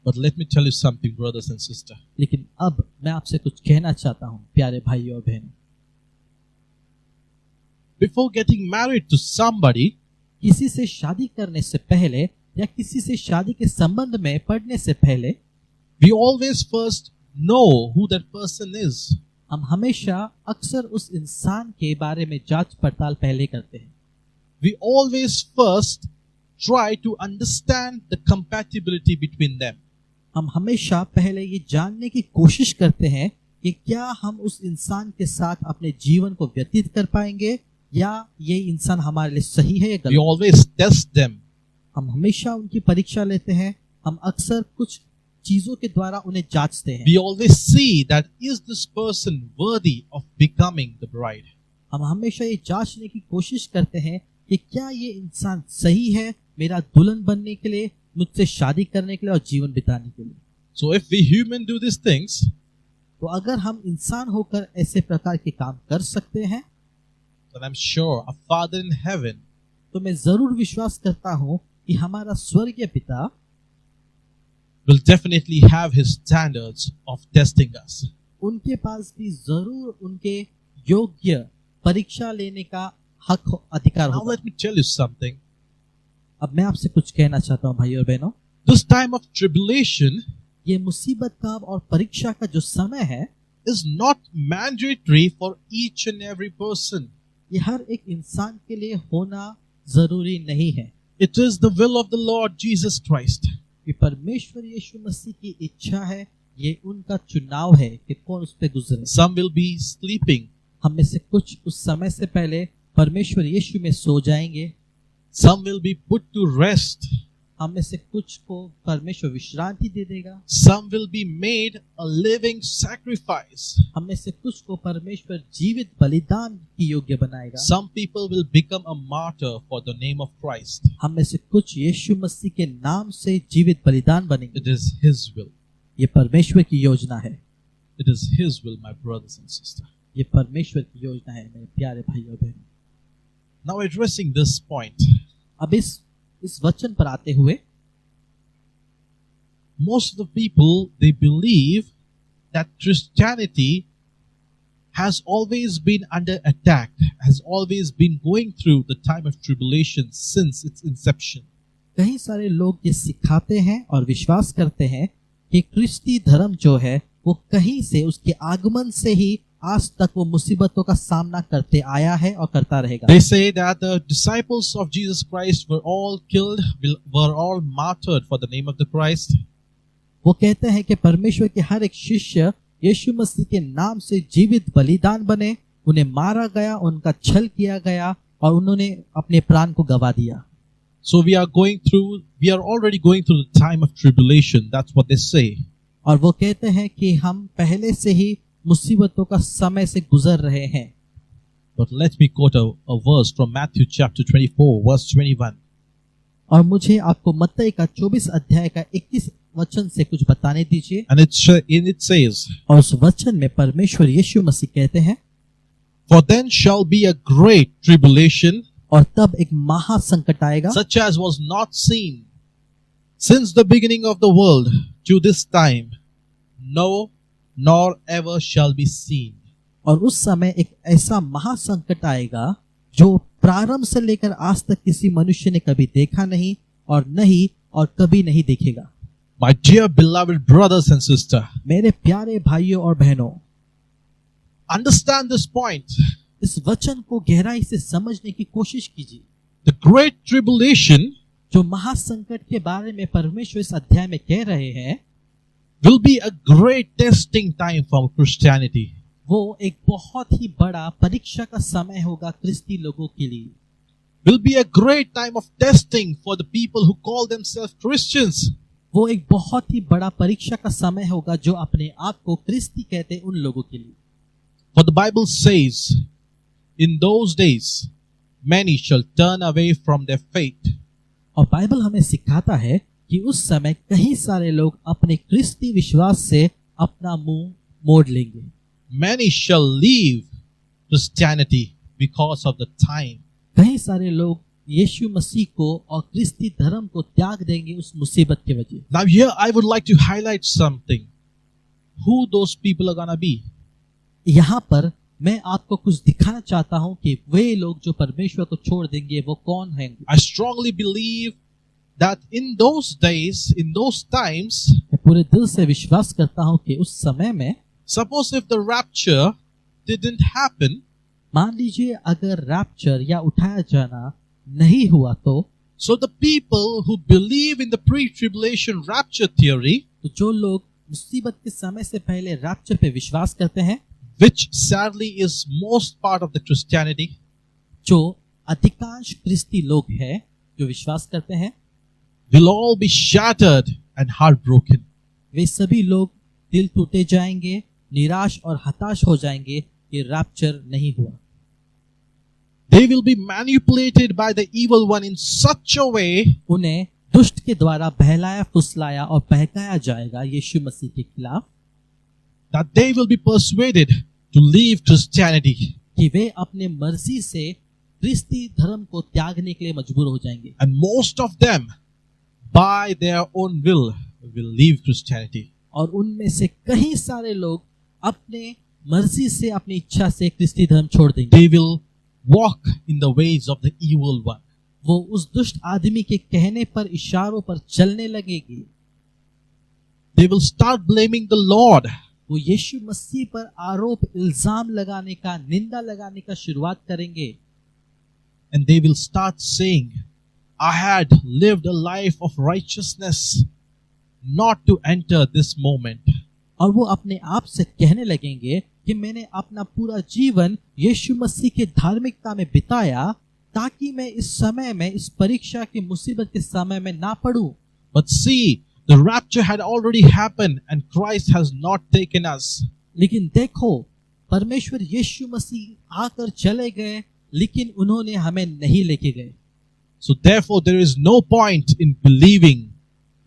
But let me tell you something, brothers and sisters. लेकिन अब मैं आपसे कुछ कहना चाहता हूँ प्यारे भाइयों और बहनों। Before getting married to somebody, किसी से शादी करने से पहले या किसी से शादी के संबंध में पढ़ने से पहले we always first know who that person is. हम हमेशा अक्सर उस इंसान के बारे में जांच पड़ताल पहले करते हैं। We always first try to understand the compatibility between them. हम हमेशा पहले ये जानने की कोशिश करते हैं कि क्या हम उस इंसान के साथ अपने जीवन को व्यतीत कर पाएंगे या ये इंसान हमारे लिए सही है या We गलत। always test them. हम हमेशा उनकी परीक्षा लेते हैं। हम अक्सर कुछ चीजों के द्वारा उन्हें जांचते हैं। We always see that is this person worthy of becoming the bride. हम हमेशा ये जांचने की कोशिश करते हैं कि क्या ये इंसान सही है मेरा दुल्हन बनने के लिए, मुझसे शादी करने के लिए और जीवन बिताने के लिए। So if we human do these things, तो अगर हम इंसान होकर ऐसे प्रकार के काम कर सकते हैं then I'm sure our Father in heaven तो मैं जरूर विश्वास करता हूँ कि हमारा स्वर्गीय पिता will definitely have his standards of testing us. उनके पास भी जरूर उनके योग्य परीक्षा लेने का हक अधिकार Now होगा। let me tell you something. अब मैं आपसे कुछ कहना चाहता हूँ भाई और बहनों, This time of tribulation ये मुसीबत का और परीक्षा का जो समय है is not mandatory for each and every person. ये हर एक इंसान के लिए होना जरूरी नहीं है। It is the will of the Lord Jesus Christ. ये परमेश्वर यीशु मसीह की इच्छा है, ये उनका चुनाव है कि कौन उस पे गुजरे। Some will be sleeping. हम में से कुछ उस समय से पहले परमेश्वर यीशु में सो जाएंगे। Some will be put to rest. हम में से कुछ को परमेश्वर विश्रांति दे देगा। Some will be made a living sacrifice. हम में से कुछ को परमेश्वर जीवित बलिदान की योग्य बनाएगा। Some people will become a martyr for the name of Christ. हम में से कुछ यीशु मसीह के नाम से जीवित बलिदान बनेंगे। It is His will. ये परमेश्वर की योजना है। It is His will, my brothers and sisters. ये परमेश्वर की योजना है मेरे प्यारे भाई और बहनों। Now addressing this point, अब इस वचन पर आते हुए most of the people, they believe that Christianity has always been under attack, has always been going through the time of tribulation since its inception. कई सारे लोग ये सिखाते हैं और विश्वास करते हैं कि क्रिस्ती धर्म जो है वो कहीं से उसके आगमन से ही आज तक वो मुसीबतों का सामना करते आया है और करता रहेगा। They say that the disciples of Jesus Christ were all killed, were all martyred for the name of the Christ. वो कहते हैं कि परमेश्वर के हर एक शिष्य यीशु मसीह के नाम से जीवित बलिदान बने, उन्हें मारा गया, उनका छल किया गया और उन्होंने अपने प्राण को गवा दिया। So we are already going through the time of tribulation. That's what they say. और वो कहते हैं कि हम पहले से ही मुसीबतों का समय से गुजर रहे हैं। But let me quote a verse from Matthew chapter 24, verse 21. और मुझे आपको मत्ती का 24 अध्याय का 21 वचन से कुछ बताने दीजिए। And it says, और उस वचन में परमेश्वर यीशु मसीह कहते हैं, For then shall be a great tribulation, और तब एक महा संकट आएगा such as was not seen since the beginning of the world to this time, no, nor ever shall be seen. और उस समय एक ऐसा महासंकट आएगा जो प्रारंभ से लेकर आज तक किसी मनुष्य ने कभी देखा नहीं और नहीं और कभी नहीं देखेगा। My dear beloved brothers and sisters, मेरे प्यारे भाइयों और बहनों, understand this point. इस वचन को गहराई से समझने की कोशिश कीजिए। The great tribulation जो महासंकट के बारे में परमेश्वर इस अध्याय में कह रहे हैं will be a great testing time for Christianity. वो एक बहुत ही बड़ा परीक्षा का समय होगा क्रिस्ती लोगों के लिए। Will be a great time of testing for the people who call themselves Christians. वो एक बहुत ही बड़ा परीक्षा का समय होगा जो अपने आप को क्रिस्ती कहते हैं उन लोगों के लिए। For the Bible says, in those days, many shall turn away from their faith. और बाइबल हमें सिखाता है कि उस समय कई सारे लोग अपने क्रिस्ती विश्वास से अपना मुंह मोड़ लेंगे। Many shall leave Christianity because of the time. कई सारे लोग यीशु मसीह को और क्रिस्ती धर्म को त्याग देंगे उस मुसीबत की वजह। Now here I would like to highlight something. Who those people are gonna be? यहाँ पर मैं आपको कुछ दिखाना चाहता हूँ कि वे लोग जो परमेश्वर को छोड़ देंगे वो कौन हैं। I strongly believe that in those days, in those times, मैं पूरे दिल से विश्वास करता हूँ कि उस समय में suppose if the rapture didn't happen, मान लीजिए अगर रैप्चर या उठाया जाना नहीं हुआ तो So the people who believe in the pre-tribulation rapture theory, तो जो लोग मुसीबत के समय से पहले रैप्चर पे विश्वास करते हैं, which sadly is most part of the Christianity, जो अधिकांश ख्रिस्ती लोग हैं जो विश्वास करते हैं, will all be shattered and heartbroken. वे सभी लोग दिल टूटे जाएंगे, निराश और हताश हो जाएंगे कि रैप्चर नहीं हुआ। They will be manipulated by the evil one in such a way उन्हें दुष्ट के द्वारा बहलाया फुसलाया और बहकाया जाएगा यीशु मसीह के खिलाफ, that they will be persuaded to leave Christianity. कि वे अपने मर्जी से ख्रिस्ती धर्म को त्यागने के लिए मजबूर हो जाएंगे। And most of them, by their own will leave Christianity. और उनमें से कई सारे लोग अपने मर्जी से, अपनी इच्छा से ख्रिस्ती धर्म छोड़ देंगे। They will walk in the ways of the evil one. वो उस दुष्ट आदमी के कहने पर, इशारों पर चलने लगेगी। They will start blaming the Lord. वो यीशु मसीह पर आरोप इल्जाम लगाने का, निंदा लगाने का शुरुआत करेंगे। And they will start saying, I had lived a life of righteousness not to enter this moment. और वो अपने आप से कहने लगेंगे कि मैंने अपना पूरा जीवन यीशु मसीह के धार्मिकता में बिताया ताकि मैं इस समय में, इस परीक्षा की मुसीबत के समय में ना पड़ूं। But see, the rapture had already happened and Christ has not taken us. लेकिन देखो, परमेश्वर यीशु मसीह आकर चले गए, लेकिन उन्होंने हमें नहीं लेके गए। So therefore there is no point in believing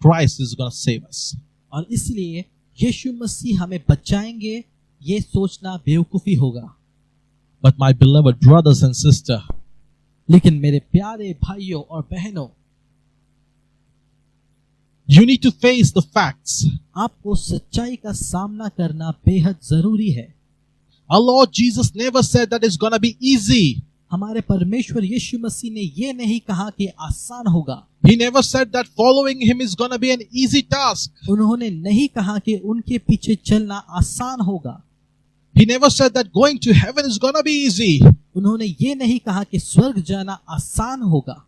Christ is going to save us. और इसलिए यीशु मसीह हमें बचाएंगे, ये सोचना बेवकूफी होगा। But my beloved brothers and sisters, लेकिन मेरे प्यारे भाइयों और बहनों, you need to face the facts. आपको सच्चाई का सामना करना बेहद जरूरी है। Our Lord Jesus never said that it's going to be easy. हमारे परमेश्वर यीशु मसीह ने ये नहीं कहा कि आसान होगा। He never said that following him is going to be an easy task. उन्होंने नहीं कहा कि उनके पीछे चलना आसान होगा। He never said that going to heaven is going to be easy. उन्होंने ये नहीं कहा कि स्वर्ग जाना आसान होगा।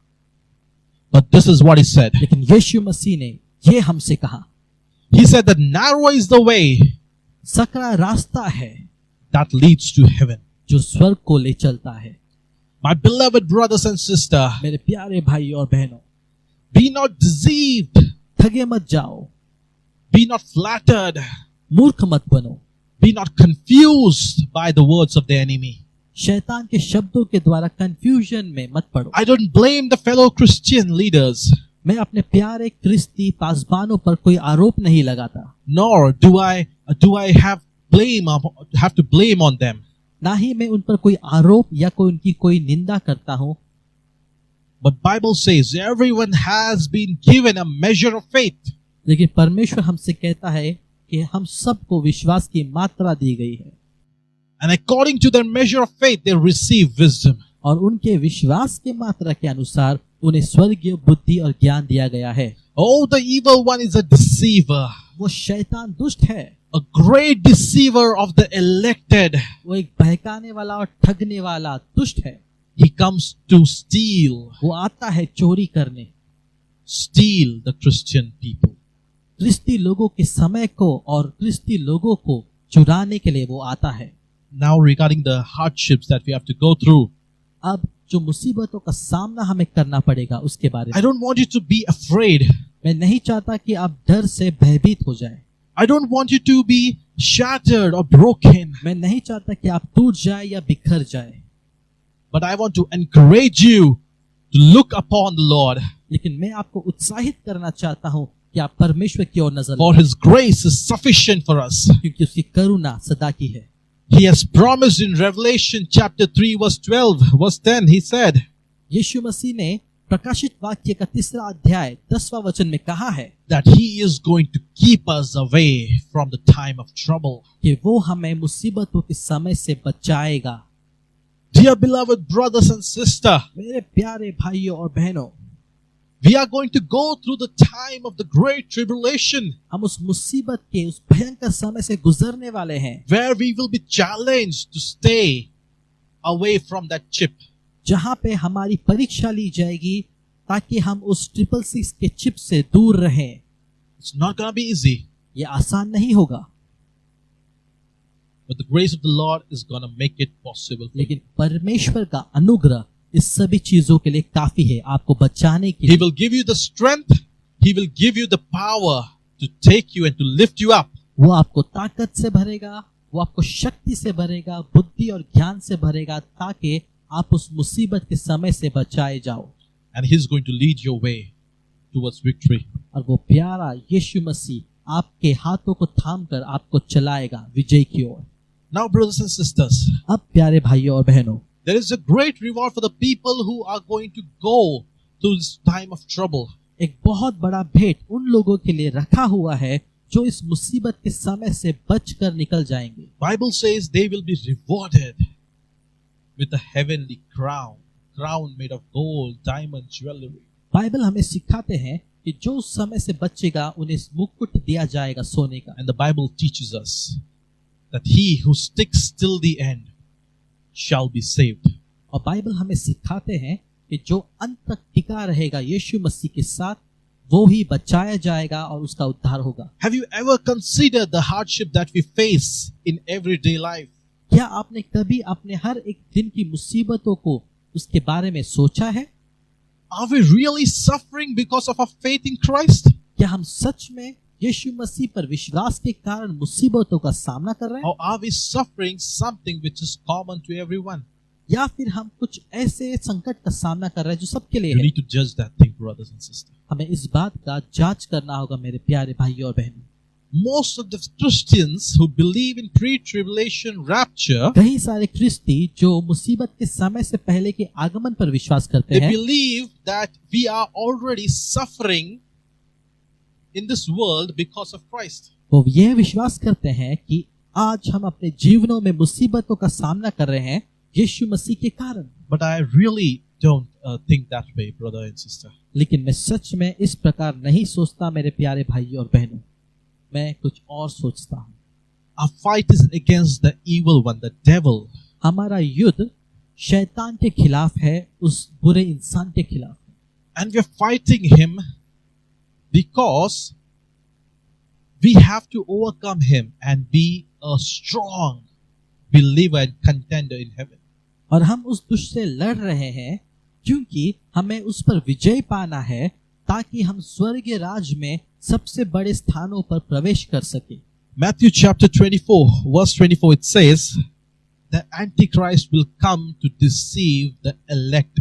But this is what he said. लेकिन यीशु मसीह ने ये हमसे कहा, He said that narrow is the way Sakra रास्ता है that leads to heaven. जो स्वर्ग को ले चलता है। My beloved brothers and sisters, मेरे प्यारे भाई और बहनों, be not deceived. ठगे मत जाओ, Be not flattered. मूर्ख मत बनो, Be not confused by the words of the enemy. शैतान के शब्दों के द्वारा कंफ्यूजन में मत पड़ो। I don't blame the fellow Christian leaders, मैं अपने प्यारे क्रिस्ती पासबानों पर कोई आरोप नहीं लगाता, nor do I have to blame on them. ना ही मैं उन पर कोई आरोप या कोई उनकी कोई निंदा करता हूँ। But Bible says everyone has been given a measure of faith. लेकिन परमेश्वर हमसे कहता है कि हम सबको विश्वास की मात्रा दी गई है, And according to their measure of faith, they receive wisdom. और उनके विश्वास की मात्रा के अनुसार उन्हें स्वर्गीय बुद्धि और ज्ञान दिया गया है। Oh, the evil one is a deceiver, वो शैतान दुष्ट है, a great deceiver of the elected. वो एक बहकाने वाला और ठगने वाला दुष्ट है। He comes to steal वो आता है चोरी करने, the Christian people. क्रिस्ती लोगों के समय को और क्रिस्ती लोगों को चुराने के लिए वो आता है। Now regarding the hardships that we have to go through, अब जो मुसीबतों का सामना हमें करना पड़ेगा उसके बारे I में don't want you to be afraid. मैं नहीं चाहता कि आप डर से भयभीत हो जाएं। I don't want you to be shattered or broken. मैं नहीं चाहता कि आप टूट जाए या बिखर जाए, But I want to encourage you to look upon the Lord, लेकिन मैं आपको उत्साहित करना चाहता हूँ कि आप परमेश्वर की ओर नजर for लगाएं, His grace is sufficient for us. क्योंकि उसकी करुणा सदा की है। He has promised in Revelation chapter 3 verse 12, verse 10, He said, यीशु मसीह ने प्रकाशित वाक्य का 3 अध्याय 10वां वचन में कहा है that He is going to keep us away from the time of trouble. कि वो हमें मुसीबतों के समय से बचाएगा। Dear beloved brothers and sisters, मेरे प्यारे भाइयों और बहनों, we are going to go through the time of the great tribulation, हम उस मुसीबत के, उस भयंकर समय से गुजरने वाले हैं, where we will be challenged to stay away from that chip. जहां पे हमारी परीक्षा ली जाएगी ताकि हम उस 666 के चिप से दूर रहें। It's not going to be easy, ये आसान नहीं होगा, but the grace of the Lord is going to make it possible for you. लेकिन परमेश्वर का अनुग्रह इस सभी चीजों के लिए काफी है आपको बचाने के He लिए। will give you the strength, He will give you the power to take you and to lift you up. वो आपको ताकत से भरेगा, वो आपको शक्ति से भरेगा, बुद्धि और ज्ञान से भरेगा, ताकि आप उस मुसीबत के समय से बचाए जाओ। And He's going to lead your way towards victory. और वो प्यारा यीशु मसीह आपके हाथों को थामकर आपको चलाएगा विजय की ओर। Now, brothers and sisters, अब प्यारे भाइयों और बहनों, there is a great reward for the people who are going to go through this time of trouble. एक बहुत बड़ा भेंट उन लोगों के लिए रखा हुआ है जो इस मुसीबत के समय से बचकर निकल जाएंगे। Bible says they will be rewarded with a heavenly crown, crown made of gold, diamond, jewelry. Bible हमें सिखाते हैं कि जो उस समय से बचेगा उन्हें मुकुट दिया जाएगा सोने का। And the Bible teaches us that he who sticks till the end shall be saved. और बाइबल हमें सिखाते हैं कि जो अंत तक टिका रहेगा यीशु मसीह के साथ, वो ही बचाया जाएगा और उसका उद्धार होगा। Have you ever considered the hardship that we face in everyday life? क्या आपने कभी अपने हर एक दिन की मुसीबतों को उसके बारे में सोचा है? Are we really suffering because of our faith in Christ? क्या हम सच में यीशु मसीह पर विश्वास के कारण मुसीबतों का सामना कर रहे हैं, Or are we suffering something which is common to everyone? या फिर हम कुछ ऐसे संकट का सामना कर रहे हैं जो सबके लिए You है? need to judge that thing, brothers and sisters. हमें इस बात का जांच करना होगा मेरे प्यारे भाइयों और बहनों। Most of the Christians who believe in pre-tribulation rapture, कई सारे ख्रिस्ती जो मुसीबत के समय से पहले के आगमन पर विश्वास करते they हैं, believe that we are already suffering in this world because of Christ. वो यह विश्वास करते हैं कि आज हम अपने जीवनों में मुसीबतों का सामना कर रहे हैं यीशु मसीह के कारण। But I really don't think that way, brother and sister. लेकिन मैं सच में इस प्रकार नहीं सोचता मेरे प्यारे भाइयों और बहनों, मैं कुछ और सोचता हूँ। Our fight is against the evil one, the devil. हमारा युद्ध शैतान के खिलाफ है, उस बुरे इंसान के खिलाफ है। And we're fighting him because we have to overcome him and be a strong believer and contender in heaven. और हम उस दुष्ट से लड़ रहे हैं क्योंकि हमें उस पर विजय पाना है, ताकि हम स्वर्गीय राज में सबसे बड़े स्थानों पर प्रवेश कर सके। Matthew chapter 24, verse 24, it says, the Antichrist will come to deceive the elect.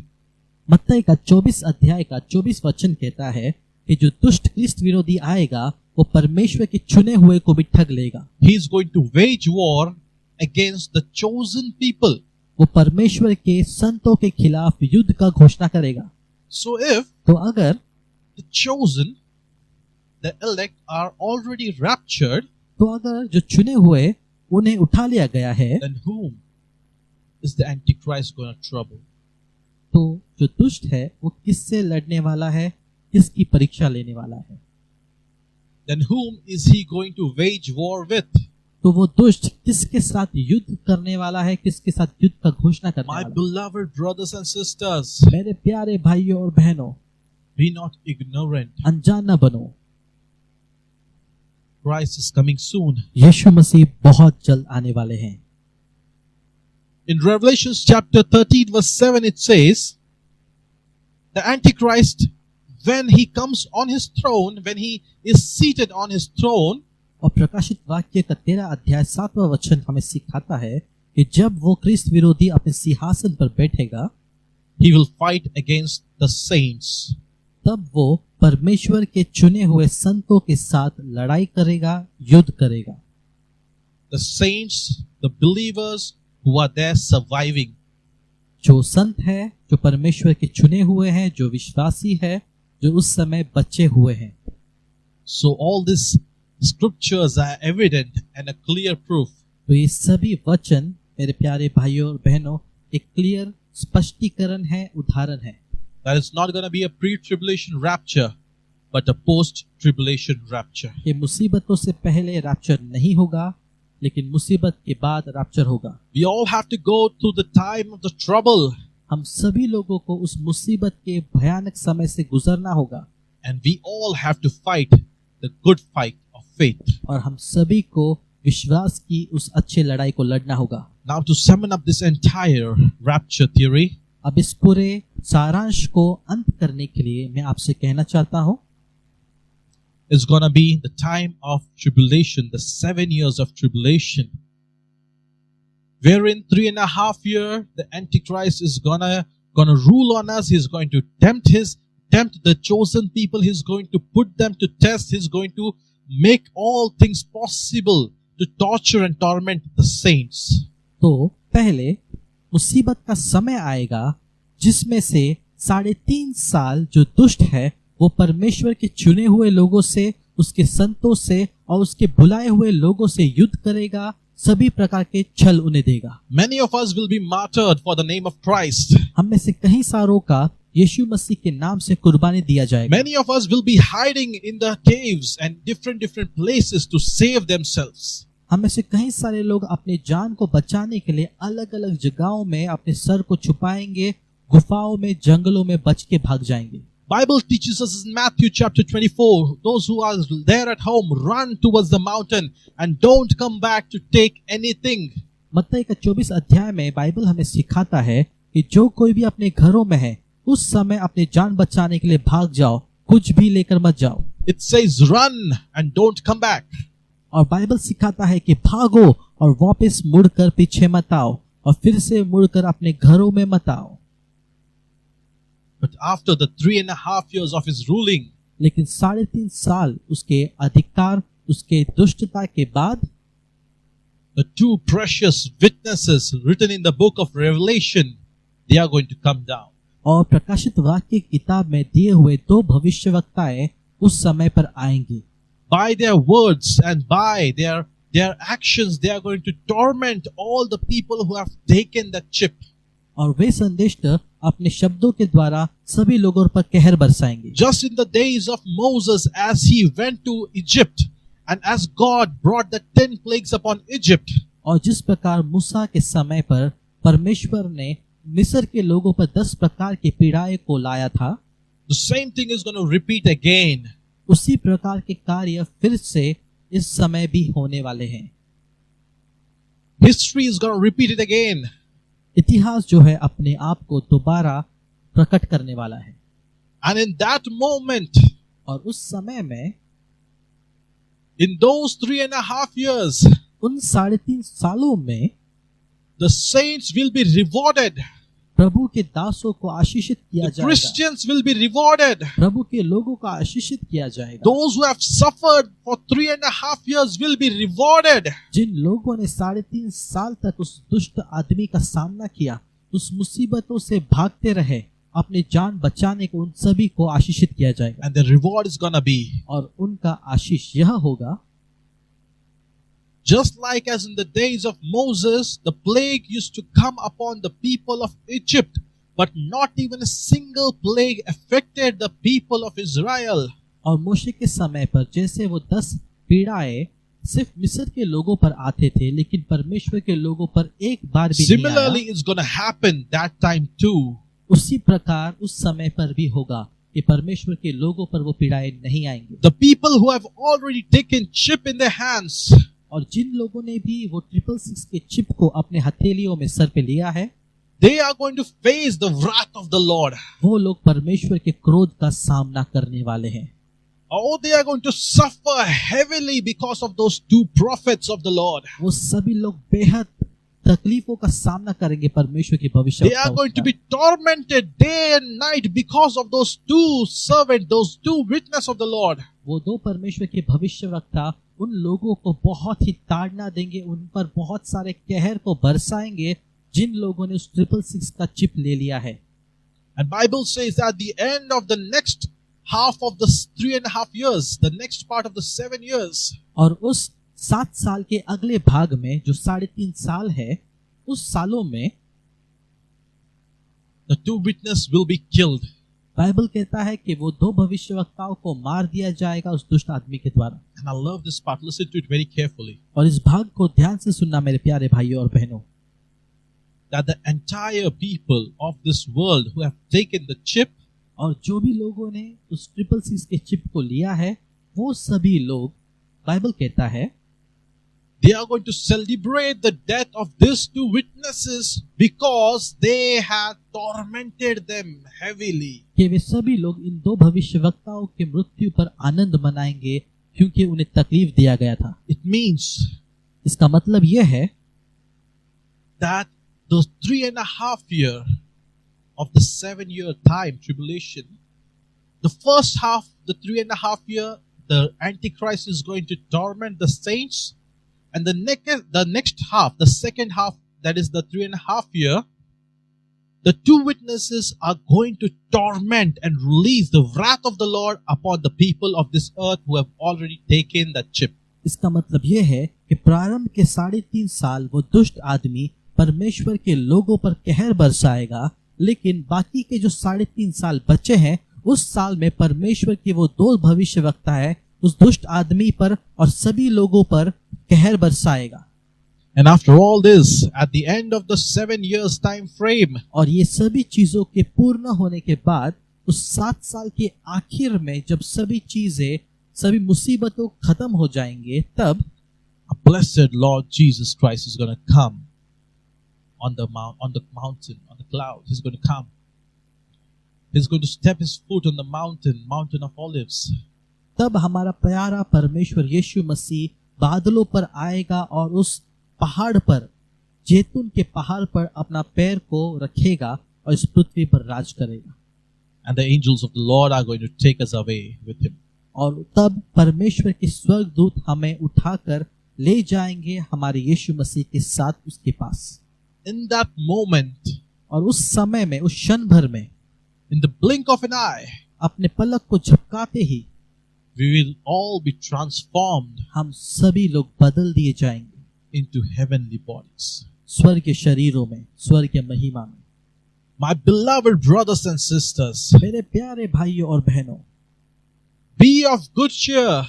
मत्ती का 24 अध्याय का 24 वचन कहता है कि जो दुष्ट ख्रिस्त विरोधी आएगा वो परमेश्वर के चुने हुए को भी ठग लेगा। He is going to wage war against the chosen people. वो परमेश्वर के संतों के खिलाफ युद्ध का घोषणा करेगा। So if तो अगर the chosen, the elect are already raptured, तो अगर जो चुने हुए उन्हें उठा लिया गया है, then whom is the Antichrist going to trouble? तो जो दुष्ट है वो किससे लड़ने वाला है, किसकी परीक्षा लेने वाला है? Then whom is he going to wage war with? तो वो दुष्ट किसके साथ युद्ध करने वाला है, किसके साथ युद्ध का घोषणा करने My वाला है? beloved brothers and sisters, मेरे प्यारे भाइयों और बहनों, be not ignorant. अनजान न बनो, Christ is coming soon. यीशु मसीह बहुत जल्द आने वाले हैं। In Revelation chapter 13 verse 7 it says, the Antichrist, when he comes on his throne, when he is seated on his throne, और प्रकाशित वाक्य का 13 अध्याय 7वां वचन हमें सिखाता है कि जब वो ख्रिस्त विरोधी अपने सिंहासन पर बैठेगा, he will fight against the saints. तब वो परमेश्वर के चुने हुए संतों के साथ लड़ाई करेगा, युद्ध करेगा। The saints, the believers who are there surviving. जो संत है, जो परमेश्वर के चुने हुए हैं, जो विश्वासी है, जो उस समय बचे हुए हैं। So all these scriptures are evident and a clear proof तो ये सभी वचन मेरे प्यारे भाइयों और बहनों एक क्लियर स्पष्टीकरण है, उदाहरण है that it's not going to be a pre-tribulation rapture, but a post-tribulation rapture. कि मुसीबतों से पहले रैप्चर नहीं होगा, लेकिन मुसीबत के बाद रैप्चर होगा। We all have to go through the time of the trouble. हम सभी लोगों को उस मुसीबत के भयानक समय से गुजरना होगा And we all have to fight the good fight of faith. और हम सभी को विश्वास की उस अच्छे लड़ाई को लड़ना होगा। Now, to sum up this entire rapture theory, अब इस पूरे सारांश को अंत करने के लिए मैं आपसे कहना चाहता हूँ, is going to be the time of tribulation, the 7 years of tribulation, wherein 3.5 years the Antichrist is gonna rule on us. He's going to tempt the chosen people. He's going to put them to test. He's going to make all things possible to torture and torment the saints. तो पहले मुसीबत का समय आएगा जिसमें से 3.5 साल जो दुष्ट है वो परमेश्वर के चुने हुए लोगों से, उसके संतों से और उसके बुलाए हुए लोगों से युद्ध करेगा, सभी प्रकार के छल उन्हें देगा। Many of us will be martyred for the name of Christ. हम में से कई सारों का यीशु मसीह के नाम से कुर्बानी दिया जाएगा। Many of us will be hiding in the caves and different places to save themselves. हम में से कई सारे लोग अपने जान को बचाने के लिए अलग अलग जगहों में अपने सर को छुपाएंगे, गुफाओं में, जंगलों में बच के भाग जाएंगे। Bible teaches us in Matthew chapter 24, those who are there at home, run towards the mountain and don't come back to take anything. मत्ती का 24 अध्याय में बाइबल हमें सिखाता है कि जो कोई भी अपने घरों में है उस समय अपने जान बचाने के लिए भाग जाओ, कुछ भी लेकर मत जाओ। It says run and don't come back. और बाइबल सिखाता है कि भागो और वापस मुड़कर पीछे मत आओ और फिर से मुड़कर अपने घरों में मत आओ। But after the 3.5 years of his ruling, लेकिन 3.5 साल उसके अधिकार, उसके दुष्टता के बाद the two precious witnesses written in the book of Revelation, they are going to come down. और प्रकाशित वाक्य की किताब में दिए हुए 2 भविष्यवक्ताएं उस समय पर आएंगी। By their words and by their actions, they are going to torment all the people who have taken that chip. और वे संदेश अपने शब्दों के द्वारा सभी लोगों पर कहर बरसाएंगे। Just in the days of Moses, as he went to Egypt and as God brought the 10 plagues upon Egypt, और जिस प्रकार मूसा के समय पर परमेश्वर ने मिस्र के लोगों पर 10 प्रकार की पीड़ाएं को लाया था, the same thing is going to repeat again. उसी प्रकार के कार्य फिर से इस समय भी होने वाले हैं। History is going to repeat it again. इतिहास जो है अपने आप को दोबारा प्रकट करने वाला है। And in that moment, और उस समय में, in those 3.5 years, उन 3.5 सालों में the saints will be rewarded. प्रभु के दासों को आशीषित किया The जाएगा। Christians will be rewarded. प्रभु के लोगों को आशीषित किया जाएगा। Those who have suffered for 3.5 years will be rewarded. जिन लोगों ने 3.5 साल तक उस दुष्ट आदमी का सामना किया, उस मुसीबतों से भागते रहे, अपनी जान बचाने को, उन सभी को आशीषित किया जाएगा। And the reward is gonna be, और उनका आशीष यह होगा, just like as in the days of Moses, the plague used to come upon the people of Egypt, but not even a single plague affected the people of Israel. और मूसा के समय पर जैसे वो 10 पीड़ाएं सिर्फ मिस्र के लोगों पर आते थे, लेकिन परमेश्वर के लोगों पर एक बार भी नहीं आया। Similarly, it's gonna happen that time too. उसी प्रकार उस समय पर भी होगा कि परमेश्वर के लोगों पर वो पीड़ाएं नहीं आएंगे। The people who have already taken chip in their hands, और जिन लोगों ने भी वो 666 के चिप को अपने हथेलियों में सर पे लिया है, they are going to face the wrath of the Lord. वो लोग परमेश्वर के क्रोध का सामना करने वाले हैं। Oh, they are going to suffer heavily because of those 2 prophets of the Lord. वो सभी लोग बेहद तकलीफों का सामना करेंगे परमेश्वर की They are भविष्यवाणी। going to be tormented day and night because of those 2 servants, those 2 witnesses of the Lord. वो 2 परमेश्वर के भविष्यवक्ता उन लोगों को बहुत ही ताड़ना देंगे, उन पर बहुत सारे कहर को बरसाएंगे जिन लोगों ने उस 666 का चिप ले लिया है। And Bible says at the end of the next half of the 3.5 years, the next part of the 7 years, और उस 7 साल के अगले भाग में जो 3.5 साल है, उस सालों में the 2 witnesses will be killed. Bible कहता है कि वो 2 भविष्यवक्ताओं को मार दिया जाएगा उस दुष्ट आदमी के द्वारा। And I love this part. Listen to it very carefully. और इस भाग को ध्यान से सुनना मेरे प्यारे भाइयों और बहनों। that the entire people of this world who have taken the chip, और जो भी लोगों ने उस ट्रिपल सीज के चिप को लिया है, वो सभी लोग, बाइबल कहता है, they are going to celebrate the death of these two witnesses because they had tormented them heavily. कि वे सभी लोग इन दो भविष्यवक्ताओं के मृत्यु पर आनंद मनाएंगे क्योंकि उन्हें तकलीफ दिया गया था। It means इसका मतलब यह है that the 3.5 year of the 7-year time tribulation, the first half, the 3.5 year, the Antichrist is going to torment the saints, and the next half, the second half, that is the 3.5 year, the two witnesses are going to torment and release the wrath of the Lord upon the people of this earth who have already taken that chip. इसका मतलब यह है कि प्रारंभ के 3.5 साल वो दुष्ट आदमी परमेश्वर के लोगों पर कहर बरसाएगा, लेकिन बाकी के जो 3.5 साल बचे हैं, उस साल में परमेश्वर के वो दो भविष्यवक्ता है उस दुष्ट आदमी पर और सभी लोगों पर कहर बरसाएगा। And after all this, at the end of the 7 years time frame, और ये सभी चीजों के पूर्ण होने के बाद उस 7 साल के आखिर में जब सभी चीजें, सभी मुसीबतों खत्म हो जाएंगे, तब a blessed Lord Jesus Christ is going to come on the mountain, on the cloud. He's going to come. He's going to step his foot on the mountain of olives. तब हमारा प्यारा परमेश्वर यीशु मसीह बादलों पर आएगा और उस पहाड़ पर, जैतून के पहाड़ पर अपना पैर को रखेगा और इस पृथ्वी पर राज करेगा। And the angels of the Lord are going to take us away with him. और तब परमेश्वर के स्वर्गदूत हमें उठाकर ले जाएंगे हमारे यीशु मसीह के साथ उसके पास। In that moment, और उस समय में, उस क्षण भर में, in the blink of an eye, अपने पलक को झपकाते ही we will all be transformed हम सभी लोग बदल दिए जाएंगे into heavenly bodies. स्वर्ग के शरीरों में, स्वर्ग के महिमा में। My beloved brothers and sisters, मेरे प्यारे भाइयों और बहनों, be of good cheer.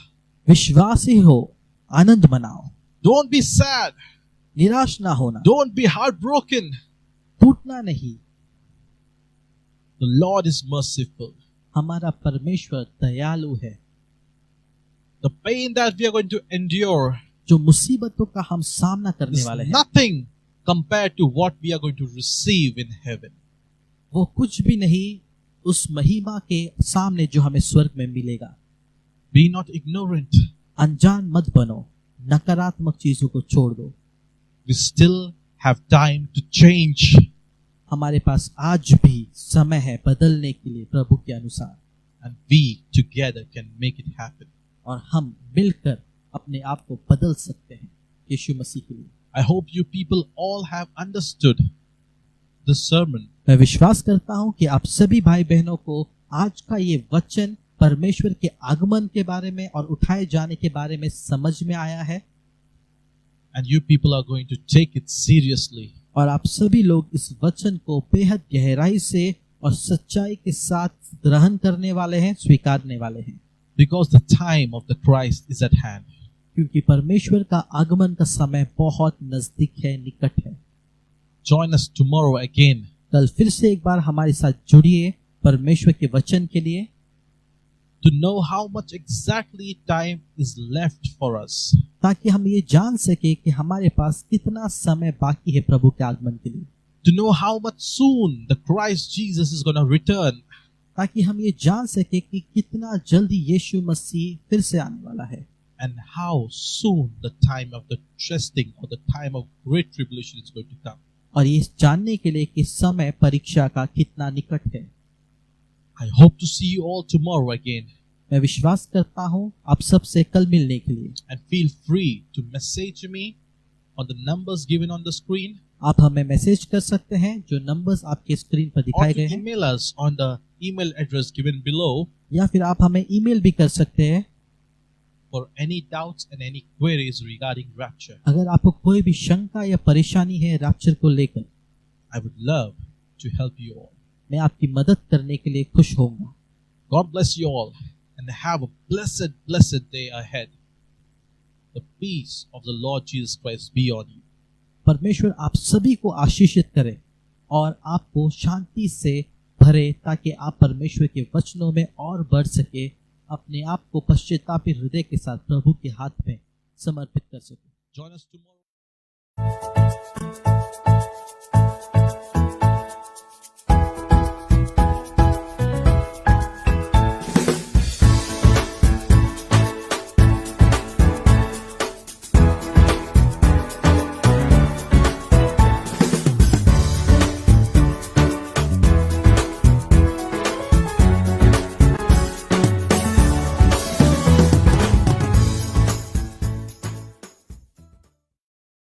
विश्वासी हो, आनंद मनाओ, Don't be sad. निराश ना होना, Don't be heartbroken. टूटना नहीं। The Lord is merciful. हमारा परमेश्वर दयालु है। The pain that we are going to endure जो मुसीबतों का हम सामना करने is वाले हैं, nothing compared to what we are going to receive in heaven. वो कुछ भी नहीं उस महिमा के सामने जो हमें स्वर्ग में मिलेगा। Be not ignorant. अनजान मत बनो, नकारात्मक चीजों को छोड़ दो। We still have time to change. हमारे पास आज भी समय है बदलने के लिए प्रभु के अनुसार, And we together can make it happen. और हम मिलकर अपने आप को बदल सकते हैं यीशु मसीह के लिए। I hope you people all have understood this sermon. मैं विश्वास करता हूं कि आप सभी भाई बहनों को आज का ये वचन परमेश्वर के आगमन के बारे में और उठाए जाने के बारे में समझ में आया है, And you people are going to take it seriously. और आप सभी लोग इस वचन को बेहद गहराई से और सच्चाई के साथ ग्रहण करने वाले हैं, स्वीकारने वाले हैं, Because the time of the Christ is at hand. क्योंकि परमेश्वर का आगमन का समय बहुत नजदीक है, निकट है। Join us tomorrow again कल फिर से एक बार हमारे साथ जुड़िए परमेश्वर के वचन के लिए, to know how much exactly time is left for us. ताकि हम ये जान सके कि हमारे पास कितना समय बाकी है प्रभु के आगमन के लिए, To know how much soon the Christ Jesus is going to return. ताकि हम ये जान सके कि कितना जल्दी यीशु मसीह फिर से आने वाला है, And how soon the time of the testing or the time of great tribulation is going to come. और ये जानने के लिए कि समय परीक्षा का कितना निकट है। I hope to see you all tomorrow again. मैं विश्वास करता हूँ आप सबसे कल मिलने के लिए। And feel free to message me on the numbers given on the screen, आप हमें मैसेज कर सकते हैं जो नंबर्स आपके स्क्रीन पर or दिखाए to गए हैं, email us on the email address given below या फिर आप हमें ईमेल भी कर सकते हैं for any doubts and any queries regarding rapture. अगर आपको कोई भी शंका या परेशानी है रैप्चर को लेकर। I would love to help you all. मैं आपकी मदद करने के लिए खुश होऊंगा। God bless you all and have a blessed day ahead. The peace of the Lord Jesus Christ be on you. परमेश्वर आप सभी को आशीषित करे और आपको शांति से भरे, ताकि आप परमेश्वर के वचनों में और बढ़ सके, अपने आप को पश्चातापी हृदय के साथ प्रभु के हाथ में समर्पित कर सके। Join us tomorrow.